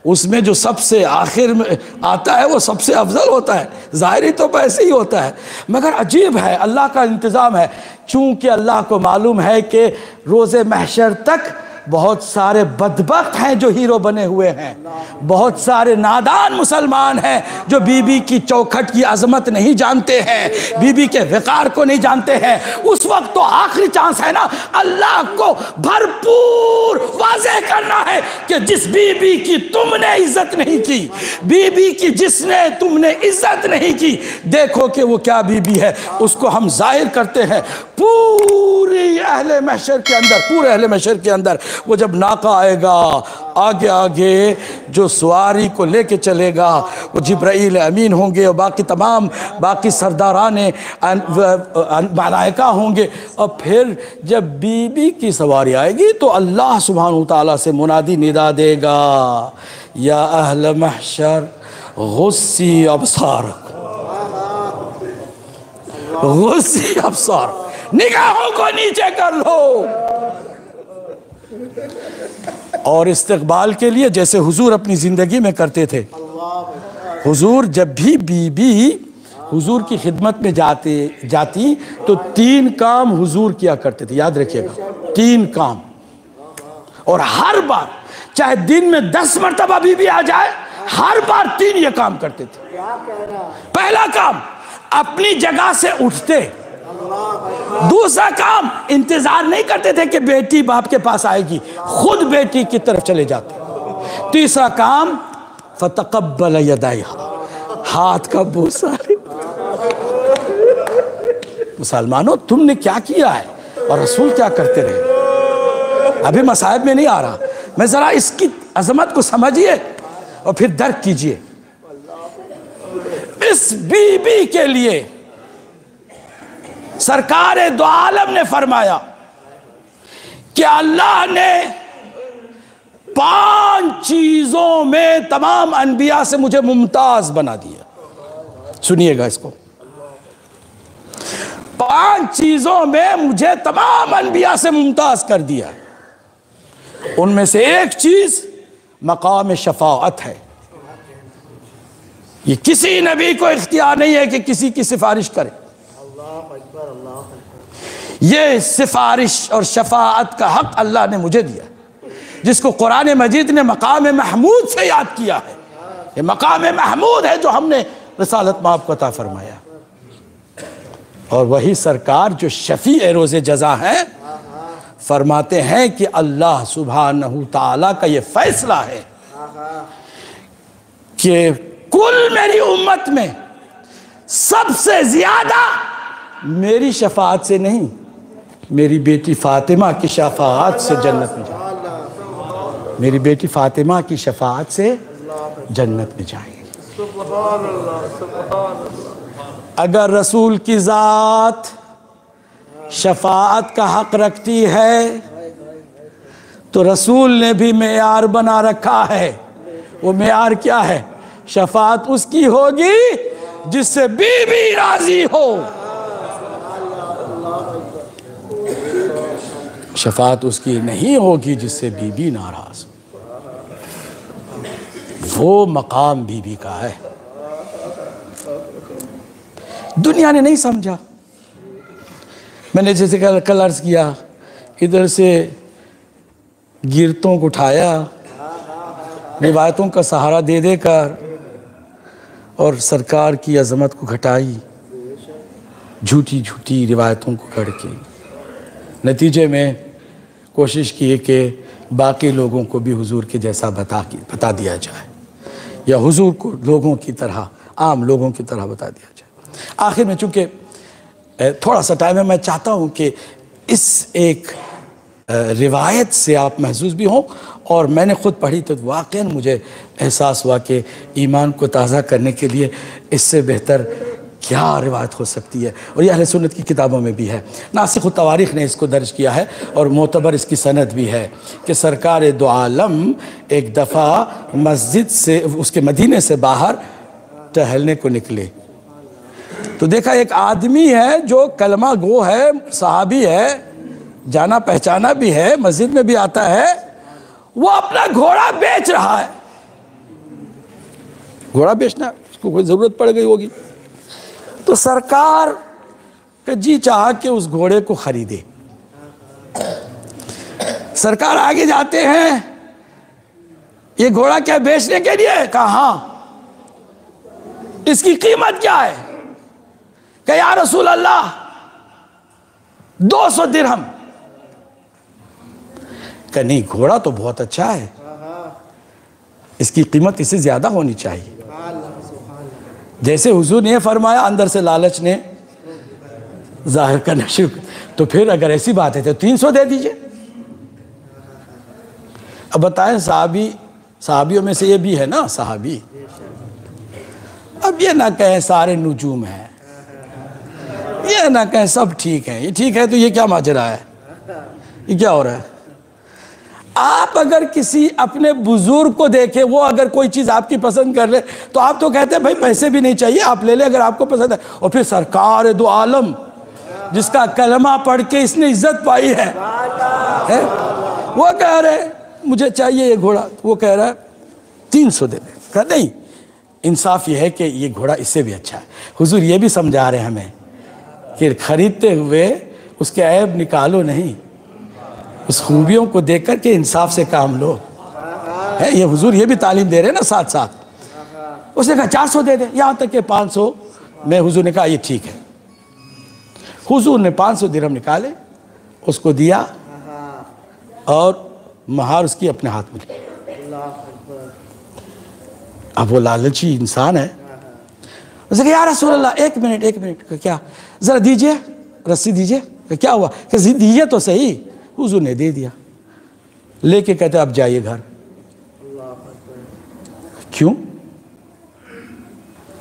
उसमें जो सबसे आखिर में आता है वो सबसे अफजल होता है। ज़ाहिरी तो वैसे ही होता है, मगर अजीब है, अल्लाह का इंतज़ाम है। चूँकि अल्लाह को मालूम है कि रोज़े महशर तक बहुत सारे बदबख्त हैं जो हीरो बने हुए हैं, बहुत सारे नादान मुसलमान हैं जो बीबी की चौखट की अजमत नहीं जानते हैं, बीबी के विकार को नहीं जानते हैं। उस वक्त तो आखिरी चांस है ना, अल्लाह को भरपूर वाज़ेह करना है कि जिस बीबी की तुमने इज्जत नहीं की, बीबी की जिसने तुमने इज्जत नहीं की, देखो कि वो क्या बीबी है, उसको हम जाहिर करते हैं पूरी अहले महशर के अंदर। पूरे अहले महशर के अंदर वो जब नाका आएगा, आगे आगे जो सवारी को लेके चलेगा वो जिब्राइल अमीन होंगे और बाकी तमाम बाकी सरदाराने मलाइका होंगे। और फिर जब बीबी की सवारी आएगी तो अल्लाह सुब्हानहू तआला से मुनादी निदा देगा, या अहल महशर गुस्सी अबसार, गुस्सी अबसार, निगाहों को नीचे कर लो। और इस्तकबाल के लिए जैसे हुजूर अपनी ज़िंदगी में करते थे, हुजूर जब भी बीबी हुजूर की खिदमत में जाती तो 3 काम हुजूर किया करते थे, याद रखिएगा, 3 काम। और हर बार चाहे दिन में 10 मरतबा बीबी आ जाए, हर बार 3 ये काम करते थे। क्या कह रहा? पहला काम, अपनी जगह से उठते। दूसरा काम, इंतजार नहीं करते थे कि बेटी बाप के पास आएगी, खुद बेटी की तरफ चले जाते। तीसरा काम, फतकब्बल यदैहा, हाथ का बोसा। मुसलमानों, तुमने क्या किया है और रसूल क्या करते रहे? अभी मसाइब में नहीं आ रहा, मैं जरा इसकी अजमत को समझिए और फिर दर्क कीजिए। इस बीबी के लिए सरकार दो आलम ने फरमाया कि अल्लाह ने 5 चीजों में तमाम अनबिया से मुझे मुमताज बना दिया। सुनिएगा इसको, 5 चीजों में मुझे तमाम अनबिया से मुमताज कर दिया। उनमें से एक चीज मकाम शफाअत है। ये किसी नबी को इख्तियार नहीं है कि किसी की सिफारिश करे। ये सिफारिश और शफाअत का हक अल्लाह ने मुझे दिया, जिसको कुरान मजीद ने मकाम महमूद से याद किया है। ये मकाम महमूद है जो हमने रसालत में आपको अता फरमाया। और वही सरकार जो शफी रोज़े जज़ा है, फरमाते हैं कि अल्लाह सुब्हानहू ताला का ये फैसला है कि कुल मेरी उम्मत में सबसे ज्यादा मेरी शफाअत से नहीं, मेरी बेटी फातिमा की शफाअत से जन्नत में जाएगी। मेरी बेटी फातिमा की शफाअत से जन्नत में जाएगी। अगर रसूल की ज़ात शफाअत का हक रखती है तो रसूल ने भी मेयार बना रखा है। वो मेयार क्या है? शफाअत उसकी होगी जिससे बीबी राजी हो। शफाअत उसकी नहीं होगी जिससे बीबी नाराज हो। वो मकाम बीबी का है। दुनिया ने नहीं समझा। मैंने जैसे कल अर्ज किया, इधर से गिरतों को उठाया, रिवायतों का सहारा दे देकर, और सरकार की अजमत को घटाई, झूठी झूठी रिवायतों को करके। नतीजे में कोशिश की कि बाकी लोगों को भी हुजूर के जैसा बता दिया जाए, या हुजूर को लोगों की तरह, आम लोगों की तरह बता दिया जाए। आखिर में चूँकि थोड़ा सा टाइम है, मैं चाहता हूँ कि इस एक रिवायत से आप महसूस भी हों। और मैंने ख़ुद पढ़ी तो वाक़ई मुझे एहसास हुआ कि ईमान को ताज़ा करने के लिए इससे बेहतर क्या रिवायत हो सकती है। और यह अहले सुन्नत की किताबों में भी है। नासिख व तवारीख़ ने इसको दर्ज किया है और मोतबर इसकी सनद भी है कि सरकार दो आलम एक दफ़ा मस्जिद से, उसके मदीने से बाहर टहलने को निकले तो देखा एक आदमी है जो कलमा गो है, सहाबी है, जाना पहचाना भी है, मस्जिद में भी आता है। वो अपना घोड़ा बेच रहा है। घोड़ा बेचना, उसको कोई ज़रूरत पड़ गई होगी तो सरकार का जी चाह के उस घोड़े को खरीदे। सरकार आगे जाते हैं, ये घोड़ा क्या बेचने के लिए? कहा हाँ। इसकी कीमत क्या है? कहा या रसूल अल्लाह 200 दिरहम। कहा नहीं, घोड़ा तो बहुत अच्छा है, इसकी कीमत इससे ज्यादा होनी चाहिए। जैसे हुजूर ने फरमाया, अंदर से लालच ने जाहिर करना शुरू। तो फिर अगर ऐसी बात है तो 300 दे दीजिए। अब बताएं, साहबियों में से ये भी है ना साहबी। अब ये ना कहें सारे नुजूम हैं, ये ना कहें सब ठीक है। ये ठीक है तो ये क्या माजरा है? ये क्या हो रहा है? आप अगर किसी अपने बुजुर्ग को देखें, वो अगर कोई चीज़ आपकी पसंद कर ले तो आप तो कहते हैं भाई पैसे भी नहीं चाहिए, आप ले ले अगर आपको पसंद है। और फिर सरकार दो आलम जिसका कलमा पढ़ के इसने इज्जत पाई है, वो कह रहे मुझे चाहिए ये घोड़ा। वो कह रहा है 300 दे दे। कहा नहीं, इंसाफ ये है कि ये घोड़ा इससे भी अच्छा है। हुजूर ये भी समझा रहे हैं हमें कि खरीदते हुए उसके ऐब निकालो नहीं, उस खूबियों को देख कर के इंसाफ से काम लो। है ये हुजूर ये भी तालीम दे रहे हैं ना साथ साथ। उसने कहा 400 दे दे, यहाँ तक कि 500 में हुजूर ने कहा ये ठीक है। हुजूर ने 500 दिरहम निकाले, उसको दिया और महार उसकी अपने हाथ में ली। अब वो लालची इंसान है, उसने कहा या रसूल अल्लाह एक मिनट क्या, जरा दीजिए, रस्सी दीजिए। क्या हुआ, कि दीजिए तो सही। हुजूर ने दे दिया, लेके कहते अब जाइए घर। क्यों,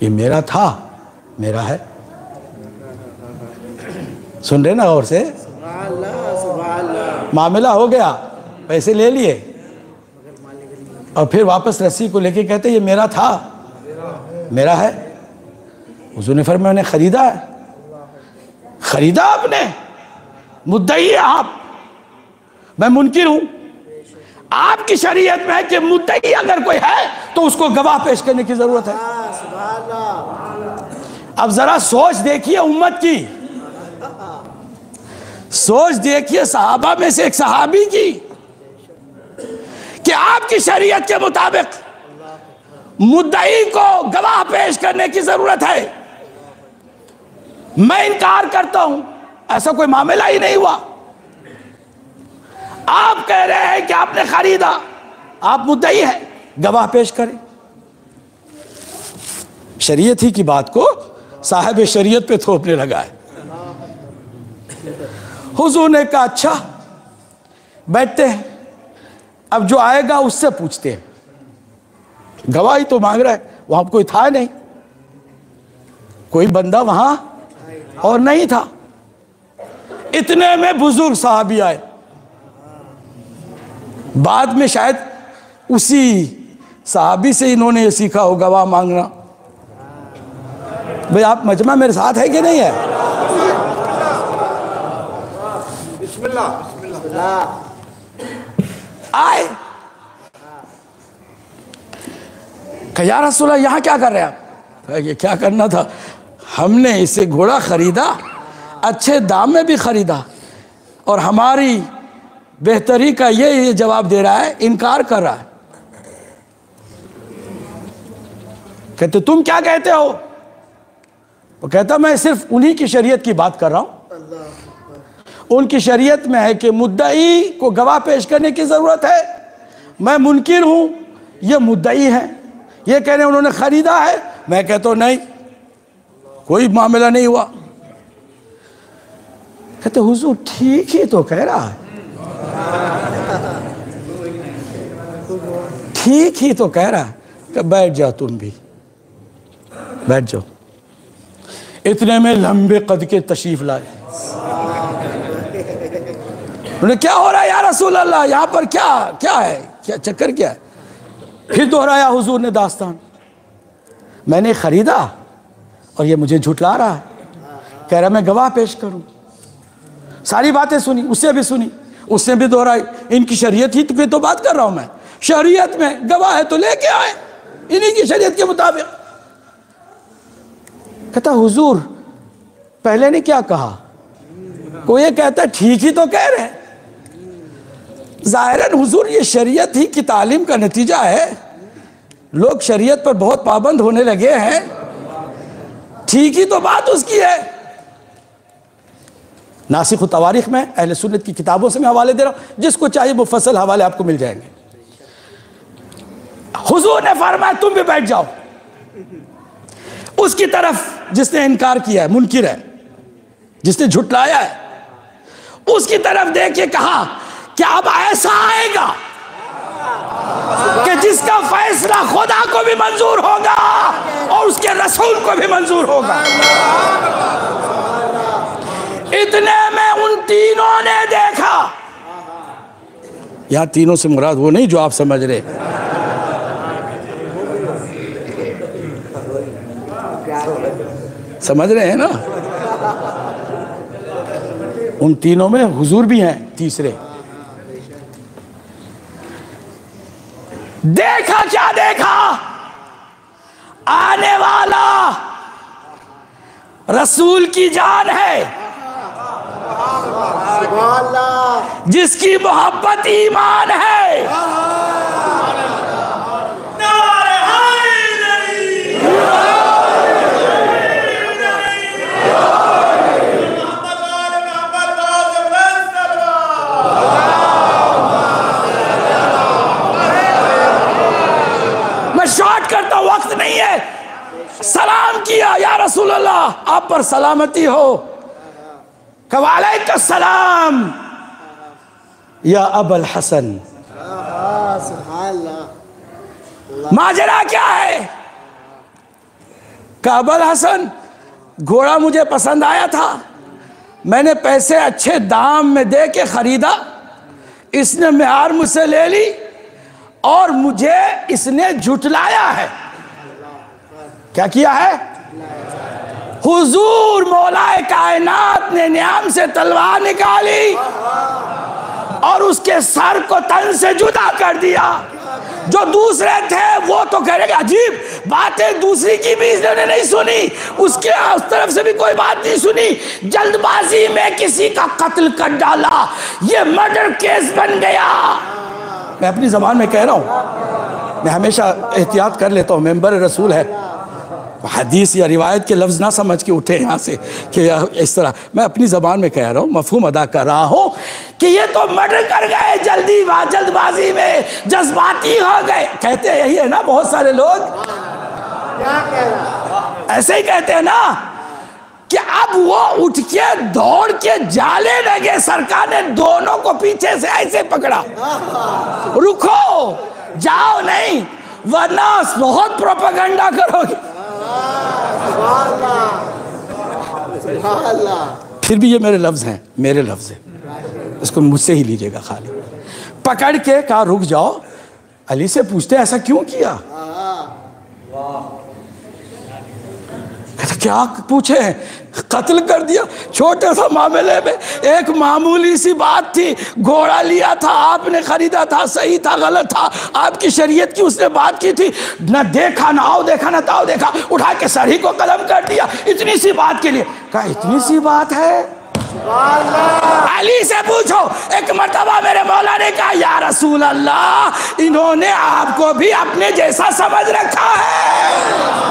ये मेरा था, मेरा है। सुन रहे ना, और से मामला हो गया, पैसे ले लिए और फिर वापस रस्सी को लेके कहते ये मेरा था, मेरा है। हुजूर ने फरमाया मैंने खरीदा है। खरीदा आपने, मुद्दई है आप, मैं मुनकिर हूं। आपकी शरीयत में है कि मुद्दई अगर कोई है तो उसको गवाह पेश करने की जरूरत है। अब जरा सोच देखिए उम्मत की, सोच देखिए सहाबा में से एक सहाबी की, कि आपकी शरीयत के मुताबिक मुद्दई को गवाह पेश करने की जरूरत है। मैं इनकार करता हूं, ऐसा कोई मामला ही नहीं हुआ। आप कह रहे हैं कि आपने खरीदा, आप मुद्दई है, गवाह पेश करें। शरीयत ही की बात को साहिब शरीयत पे थोपने लगा है। हुजूर ने कहा अच्छा बैठते हैं, अब जो आएगा उससे पूछते हैं। गवाही तो मांग रहा है, वहां कोई था नहीं, कोई बंदा वहां और नहीं था। इतने में बुजुर्ग साहबी आए, बाद में शायद उसी साहबी से इन्होंने ये सीखा हो गवाह मांगना। भाई आप मजमा मेरे साथ है कि नहीं है? बिस्मिल्लाह बिस्मिल्लाह। आए या रसूल अल्लाह यहाँ क्या कर रहे हैं आप? ये क्या करना था, हमने इसे घोड़ा खरीदा, अच्छे दाम में भी खरीदा, और हमारी बेहतरी का ये जवाब दे रहा है, इनकार कर रहा है। कहते तुम क्या कहते हो? वो कहता मैं सिर्फ उन्हीं की शरीयत की बात कर रहा हूं। उनकी शरीयत में है कि मुद्दई को गवाह पेश करने की जरूरत है। मैं मुनकिर हूं, ये मुद्दई है, ये कह रहे हैं उन्होंने खरीदा है, मैं कहता हूं नहीं, कोई मामला नहीं हुआ। कहते हुजूर ठीक ही तो कह रहा है, ठीक ही तो कह रहा है। कि बैठ जाओ, तुम भी बैठ जाओ। इतने में लंबे कद के तशरीफ लाए। उन्हें क्या हो रहा है या रसूल अल्लाह, यहाँ पर क्या क्या है, क्या चक्कर क्या है? फिर दोहराया हुजूर ने दास्तान, मैंने खरीदा और ये मुझे झुठला रहा है, कह रहा मैं गवाह पेश करूं। सारी बातें सुनी, उससे भी सुनी, उसने भी दोहराई। इनकी शरीयत ही तो बात कर रहा हूं मैं, शरीयत में गवाह है तो लेके आए इन्हीं की शरीयत के मुताबिक। कहता हुजूर पहले ने क्या कहा? कोई ये कहता ठीक ही तो कह रहे हैं। ज़ाहिरन हुजूर ये शरीयत ही की तालीम का नतीजा है, लोग शरीयत पर बहुत पाबंद होने लगे हैं, ठीक ही तो बात उसकी है। नासिख तवारीख में अहले सुन्नत की किताबों से मैं हवाले दे रहा हूं, जिसको चाहिए मुफस्सल हवाले आपको मिल जाएंगे। हुजूर ने फरमाया तुम भी बैठ जाओ। उसकी तरफ जिसने इनकार किया है, मुनकिर है, जिसने झुटलाया है, उसकी तरफ देखिए कहा कि अब ऐसा आएगा कि जिसका फैसला खुदा को भी मंजूर होगा और उसके रसूल को भी मंजूर होगा। इतने में उन तीनों ने देखा, यहां तीनों से मुराद वो नहीं जो आप समझ रहे, समझ रहे हैं ना? उन तीनों में हुजूर भी हैं तीसरे। देखा क्या देखा? आने वाला रसूल की जान है, जिसकी मोहब्बत ईमान है। पर सलामती हो। वालेकुम सलाम या अबुल हसन। माजरा क्या है? का अबुल हसन, घोड़ा मुझे पसंद आया था, मैंने पैसे अच्छे दाम में दे के खरीदा, इसने मेहार मुझसे ले ली और मुझे इसने झुटलाया है। क्या किया है? हुजूर मौलाए कायनात ने नियाम से तलवार निकाली और उसके सर को तन से जुदा कर दिया। जो दूसरे थे वो तो कहेंगे अजीब बातें, दूसरी की भी इसने नहीं सुनी, उसके उस तरफ से भी कोई बात नहीं सुनी, जल्दबाजी में किसी का कत्ल कर डाला, ये मर्डर केस बन गया। मैं अपनी जबान में कह रहा हूं, मैं हमेशा एहतियात कर लेता हूं, मेंबर रसूल है, हदीस या रिवायत के लफ्ज़ ना समझ के उठे यहाँ से कि इस तरह। मैं अपनी ज़बान में कह रहा हूँ, मफहूम अदा कर रहा हूँ कि ये तो मर्डर कर गए जल्दबाजी में, जज्बाती हो गए। कहते यही है ना बहुत सारे लोग, क्या कह रहा? ऐसे ही कहते हैं ना कि अब वो उठ के दौड़ के जाले लगे, सरकार ने दोनों को पीछे से ऐसे पकड़ा, रुको जाओ नहीं वरना बहुत प्रोपेगेंडा करोगे। फिर भी ये मेरे लफ्ज हैं, मेरे लफ्ज हैं, इसको मुझसे ही लीजिएगा। खाली पकड़ के कहा रुक जाओ, अली से पूछते ऐसा क्यों किया? क्या पूछे? कत्ल कर दिया। छोटे सा मामले में एक मामूली सी बात थी, घोड़ा लिया था आपने, खरीदा था, सही था गलत था, आपकी शरीयत की उसने बात की थी, न देखा ना आओ देखा ना ताओ देखा, उठा के सर ही को कलम कर दिया, इतनी सी बात के लिए। कहा इतनी सी बात है? अली से पूछो। एक मर्तबा मेरे मौला ने कहा या रसूल अल्लाह, इन्होंने आपको भी अपने जैसा समझ रखा है।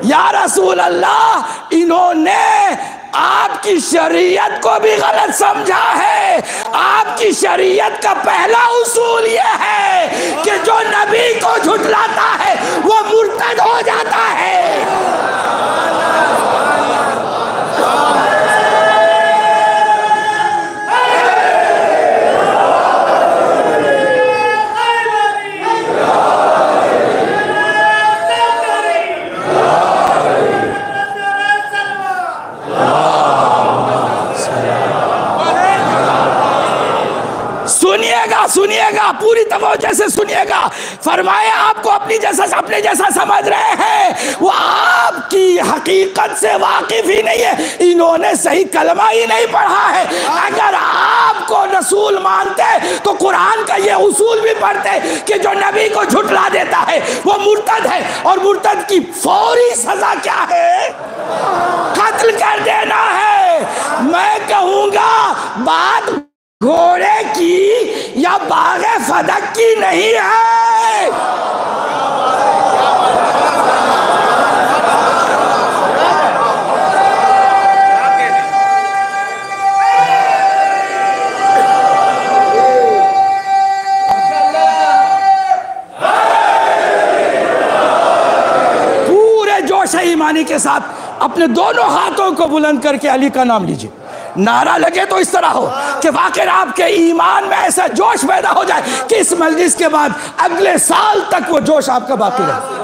या रसूल अल्लाह, इन्होंने आपकी शरीयत को भी गलत समझा है। आपकी शरीयत का पहला उसूल यह है कि जो नबी को झुठलाता है वो मुर्तद हो जाता है। सुनिएगा, पूरी तवज्जो से सुनिएगा। फरमाए आपको अपने जैसा समझ रहे हैं, वो आपकी हकीकत से वाकिफ ही नहीं है, इन्होंने सही कलमा ही नहीं पढ़ा है। अगर आपको रसूल मानते तो कुरान का ये उसूल भी पढ़ते कि जो नबी को झुठला देता है वो मुर्तद है, और मुर्तद की फौरी सजा क्या है? कत्ल कर देना है। मैं कहूंगा बात घोड़े की या बागे फदक की नहीं है। पूरे जोश ईमानी के साथ अपने दोनों हाथों को बुलंद करके अली का नाम लीजिए। नारा लगे तो इस तरह हो कि वाकई आपके ईमान में ऐसा जोश पैदा हो जाए कि इस मजलिस के बाद अगले साल तक वो जोश आपका बाकी रहे।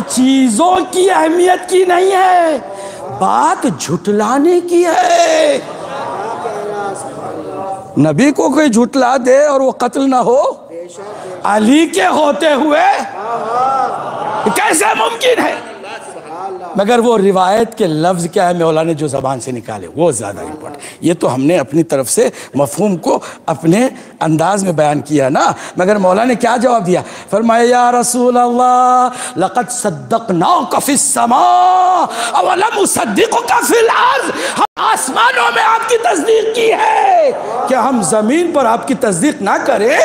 चीजों की अहमियत की नहीं है, बात झुटलाने की है। नबी को कोई झुटला दे और वो कत्ल ना हो, अली के होते हुए कैसे मुमकिन है? मगर वो रिवायत के लफ्ज़ क्या है मौला ने जो ज़बान से निकाले वो ज़्यादा इम्पोर्टेंट। ये तो हमने अपनी तरफ से मफ़हूम को अपने अंदाज में बयान किया ना, मगर मौला ने क्या जवाब दिया? फरमाया या रसूल अल्लाह लक़द सद्दक़नाका फ़िस्समा अवलम उसद्दिक़ुका फ़िल अर्ज़। हम आसमानों में आपकी तस्दीक की है, क्या हम ज़मीन पर आपकी तस्दीक ना करें?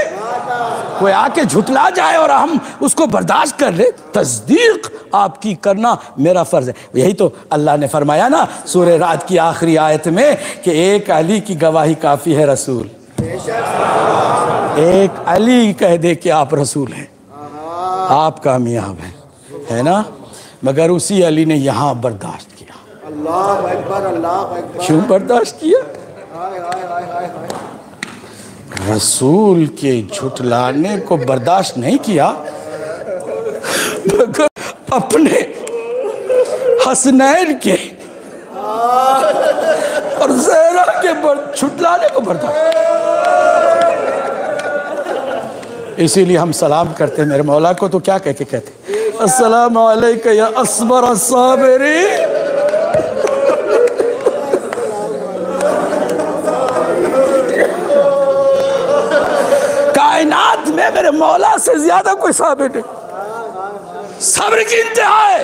कोई आके झुटला जाए और हम उसको बर्दाश्त कर ले? तस्दीक आपकी करना मेरा फ़र्ज़ है। यही तो अल्लाह ने फरमाया ना सूरह रात की आखिरी आयत में कि एक अली की गवाही काफ़ी है रसूल। एक अली कह दे कि आप रसूल हैं, आप कामयाब हैं, है ना? मगर उसी अली ने यहाँ बर्दाश्त किया। अल्लाह अकबर, अल्लाह अकबर। क्यों बर्दाश्त किया? रसूल के झुटलाने को बर्दाश्त नहीं किया, मगर अपने हसनैन के और ज़हरा के झुटलाने को बर्दाश्त। इसीलिए हम सलाम करते हैं मेरे मौला को तो क्या कह के कहते? अस्सलामु अलैका या अस्बर अस्साबिरीन। कायनात में मेरे मौला से ज्यादा कोई साबिर नहीं। सब्र की इंतहा है,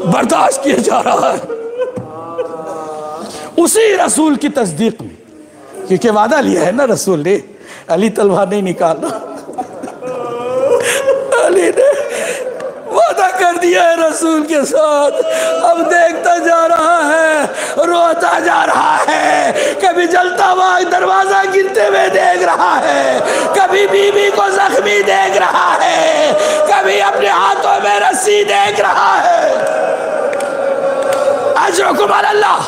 बर्दाश्त किया जा रहा है उसी रसूल की तस्दीक में, क्योंकि वादा लिया है ना रसूल ने। अली तलवार नहीं निकालना, अली ने वादा कर दिया है रसूल के साथ। अब देखता जा रहा है, रोता जा रहा है, कभी जलता हुआ दरवाजा गिरते हुए देख रहा है, कभी बीवी को जख्मी देख रहा है, कभी अपने हाथों में रस्सी देख रहा है। अजरुकुम अल्लाह।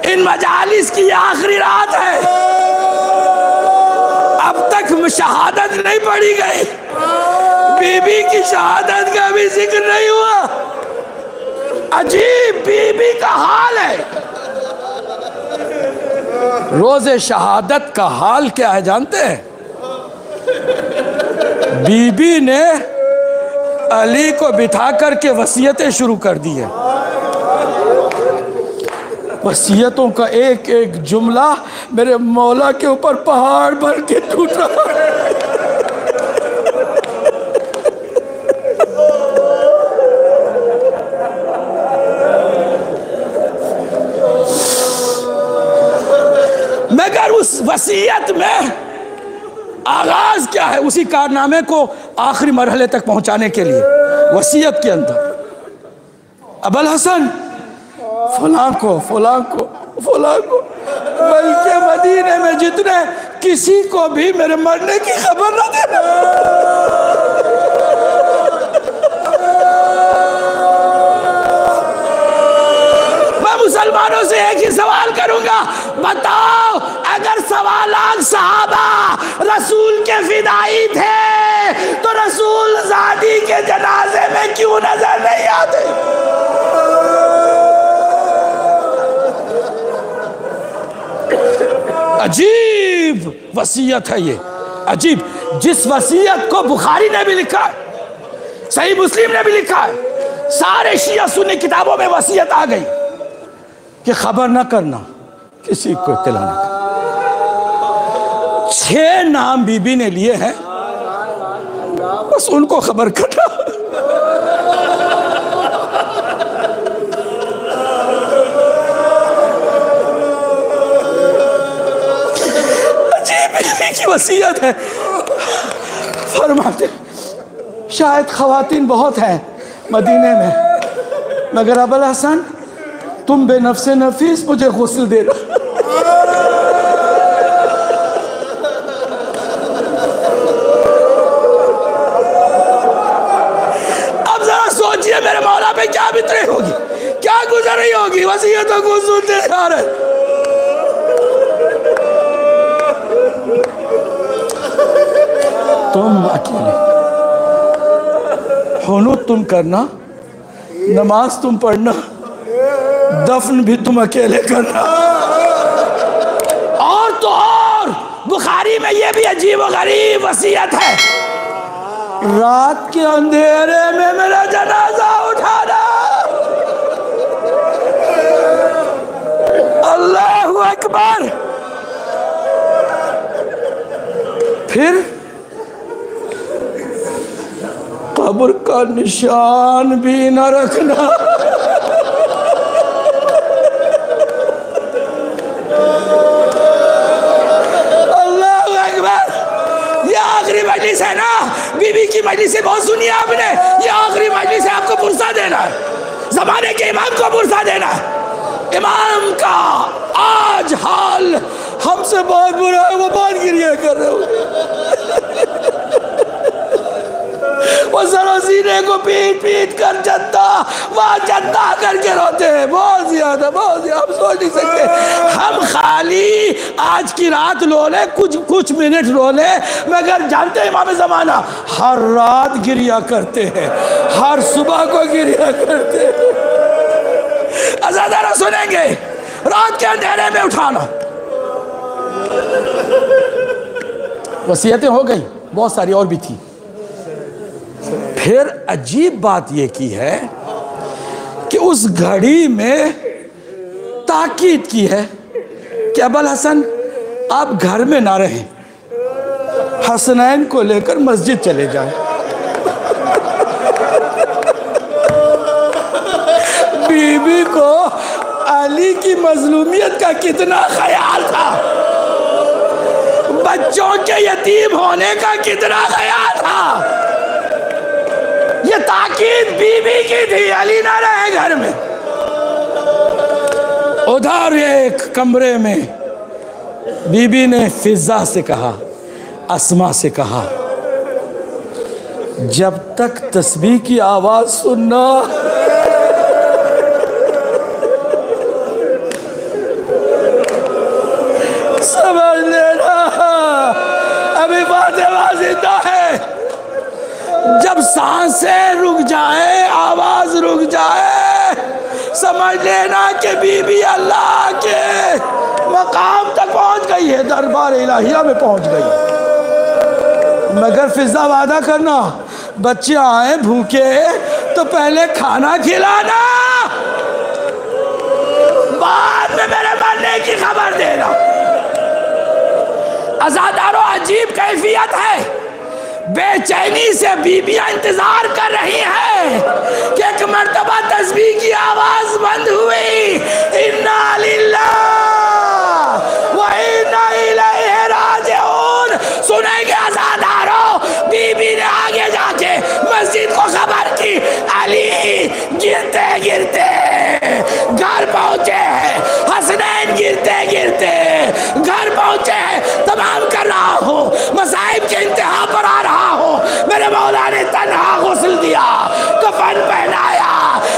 इन मजालिस की आखिरी रात है, अब तक शहादत नहीं पढ़ी गई, बीबी की शहादत का भी जिक्र नहीं हुआ। अजीब बीबी का हाल है। रोज़े शहादत का हाल क्या है जानते हैं? बीबी ने अली को बिठा करके वसीयतें शुरू कर दी है। वसीयतों का एक एक जुमला मेरे मौला के ऊपर पहाड़ भर के टूट रहा है। मगर उस वसीयत में आगाज क्या है? उसी कारनामे को आखिरी मरहले तक पहुंचाने के लिए वसीयत के अंदर अबुल हसन फलां को फलां को फलां को, बल्कि मदीने में जितने किसी को भी मेरे मरने की खबर न देना। मैं मुसलमानों से एक ही सवाल करूंगा, बताओ अगर 1.25 लाख सहाबा रसूल के फिदाई थे तो रसूल ज़ादी के जनाजे में क्यों नजर नहीं आते? अजीब वसीयत है ये, अजीब। जिस वसीयत को बुखारी ने भी लिखा है, सही मुस्लिम ने भी लिखा है, सारे शिया सुन्नी किताबों में वसीयत आ गई कि खबर ना करना, किसी को इत्तला ना करना। 6 नाम बीबी ने लिए हैं, बस उनको खबर करना। की वसीयत है। फरमाते शायद खवातीन बहुत हैं मदीने में, मगर अबुल हसन तुम बेनफ्से नफीस मुझे गुस्ल देना। अब जरा सोचिए मेरे मौला पे क्या बीत रही होगी, क्या गुजर रही होगी। वसीयतों को सुनते जा रहे, तुम अकेले हुनूत तुम करना, नमाज तुम पढ़ना, दफन भी तुम अकेले करना। और तो और बुखारी में ये भी अजीब व गरीब वसीयत है रात के अंधेरे में मेरा जनाजा उठाना। अल्लाहु अकबर। फिर कब्र का निशान भी न रखना। मजलिस है ना, बीबी की मजलिस से बहुत सुनी आपने, ये आखिरी मजलिस है, आपको पुरसा देना है, जमाने के इमाम को पुरसा देना है। इमाम का आज हाल हमसे बहुत बुरा है, वो बहुत गिरिया कर रहे हो। वो सरो सीने को पीट पीट कर जद्दा वहाँ जद्दा करके रोते हैं, बहुत ज्यादा आप सोच नहीं सकते। हम खाली आज की रात रो ले, कुछ मिनट रो ले, मगर जानते हैं इमाम ज़माना हर रात गिरिया करते हैं, हर सुबह को गिरिया करते हैं। अज़ादारा सुनेंगे, रात के अंधेरे में उठाना। वसीयतें हो गई, बहुत सारी और भी थी। फिर अजीब बात यह की है कि उस घड़ी में ताकीद की है कि अबुल हसन आप घर में ना रहें, हसनैन को लेकर मस्जिद चले जाएं। बीबी को अली की मजलूमियत का कितना ख्याल था, बच्चों के यतीम होने का कितना ख्याल था। ये ताकीद बीबी की थी, अली ना रहे घर में। उधर एक कमरे में बीबी ने फिजा से कहा, अस्मा से कहा, जब तक तस्बीह की आवाज सुनना समझ लेना अभी फातिमा जिंदा है। जब सांसें रुक जाए, आवाज रुक जाए, समझ लेना कि बीबी अल्लाह के मकाम तक पहुंच गई है, दरबार इलाहिया में पहुंच गई। मगर फिजा वादा करना, बच्चे आए भूखे तो पहले खाना खिलाना, बाद में मेरे मरने की खबर देना। अज़ादारों, अजीब कैफियत है, बेचैनी से बीबियां इंतजार कर रही हैं कि एक मर्तबा तस्बीह की आवाज बंद हुई, इन्ना लिल्लाह व इन्ना इलैहि राजिऊन। सुनेंगे अज़ादारों, बीबी ने आगे जाके मस्जिद को खबर की, अली गिरते गिरते घर पहुंचे, हसनैन गिरते गिरते घर पहुंचे। तमाम कर रहा हूँ, मसाइब के इंतहा पर आ रहा हूँ। मेरे मौला ने तन्हा गुस्ल दिया, कफन पहनाया,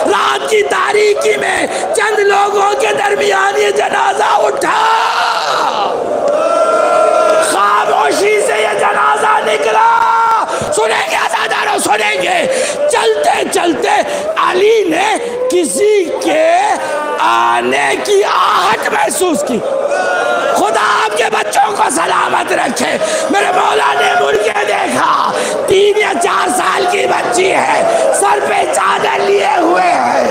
रात की तारीकी में चंद लोगों के दरमियान ये जनाजा उठा, खामोशी से ये जनाजा निकला। सुनेंगे अज़ादारों, सुनेंगे। चलते चलते अली ने किसी के आने की आहट महसूस की। खुदा आपके बच्चों को सलामत रखे। मेरे मौला ने मुड़ के देखा, 3 या 4 साल की बच्ची है, सर पे चादर लिए हुए है,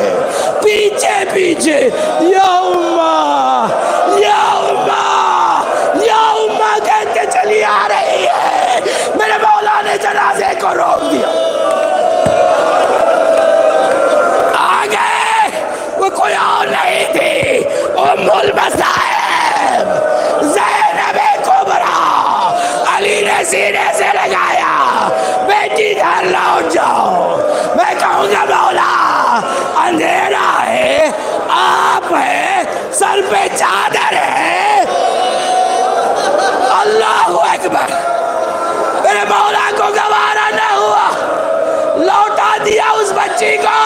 पीछे पीछे या उम्मा या उम्मा या उम्मा कहते चली आ रही है। मेरे मौला ने जनाजे को रोक दिया। आगे वो कोई और नहीं थी, उम्मुल मसाइब ज़ैनब कुबरा। अली ने सीने से लगाया, बेटी घर लौट जाओ। मैं कहूँगा मौला अंधेरा है, आप है, सर पे चादर है। अल्लाहु अकबर। मेरे मौला को गवारा न हुआ, लौटा दिया उस बच्ची को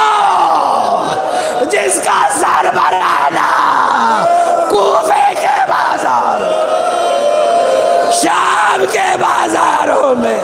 जिसका सर बराना कूफे के बाजार, शाम के बाजारों में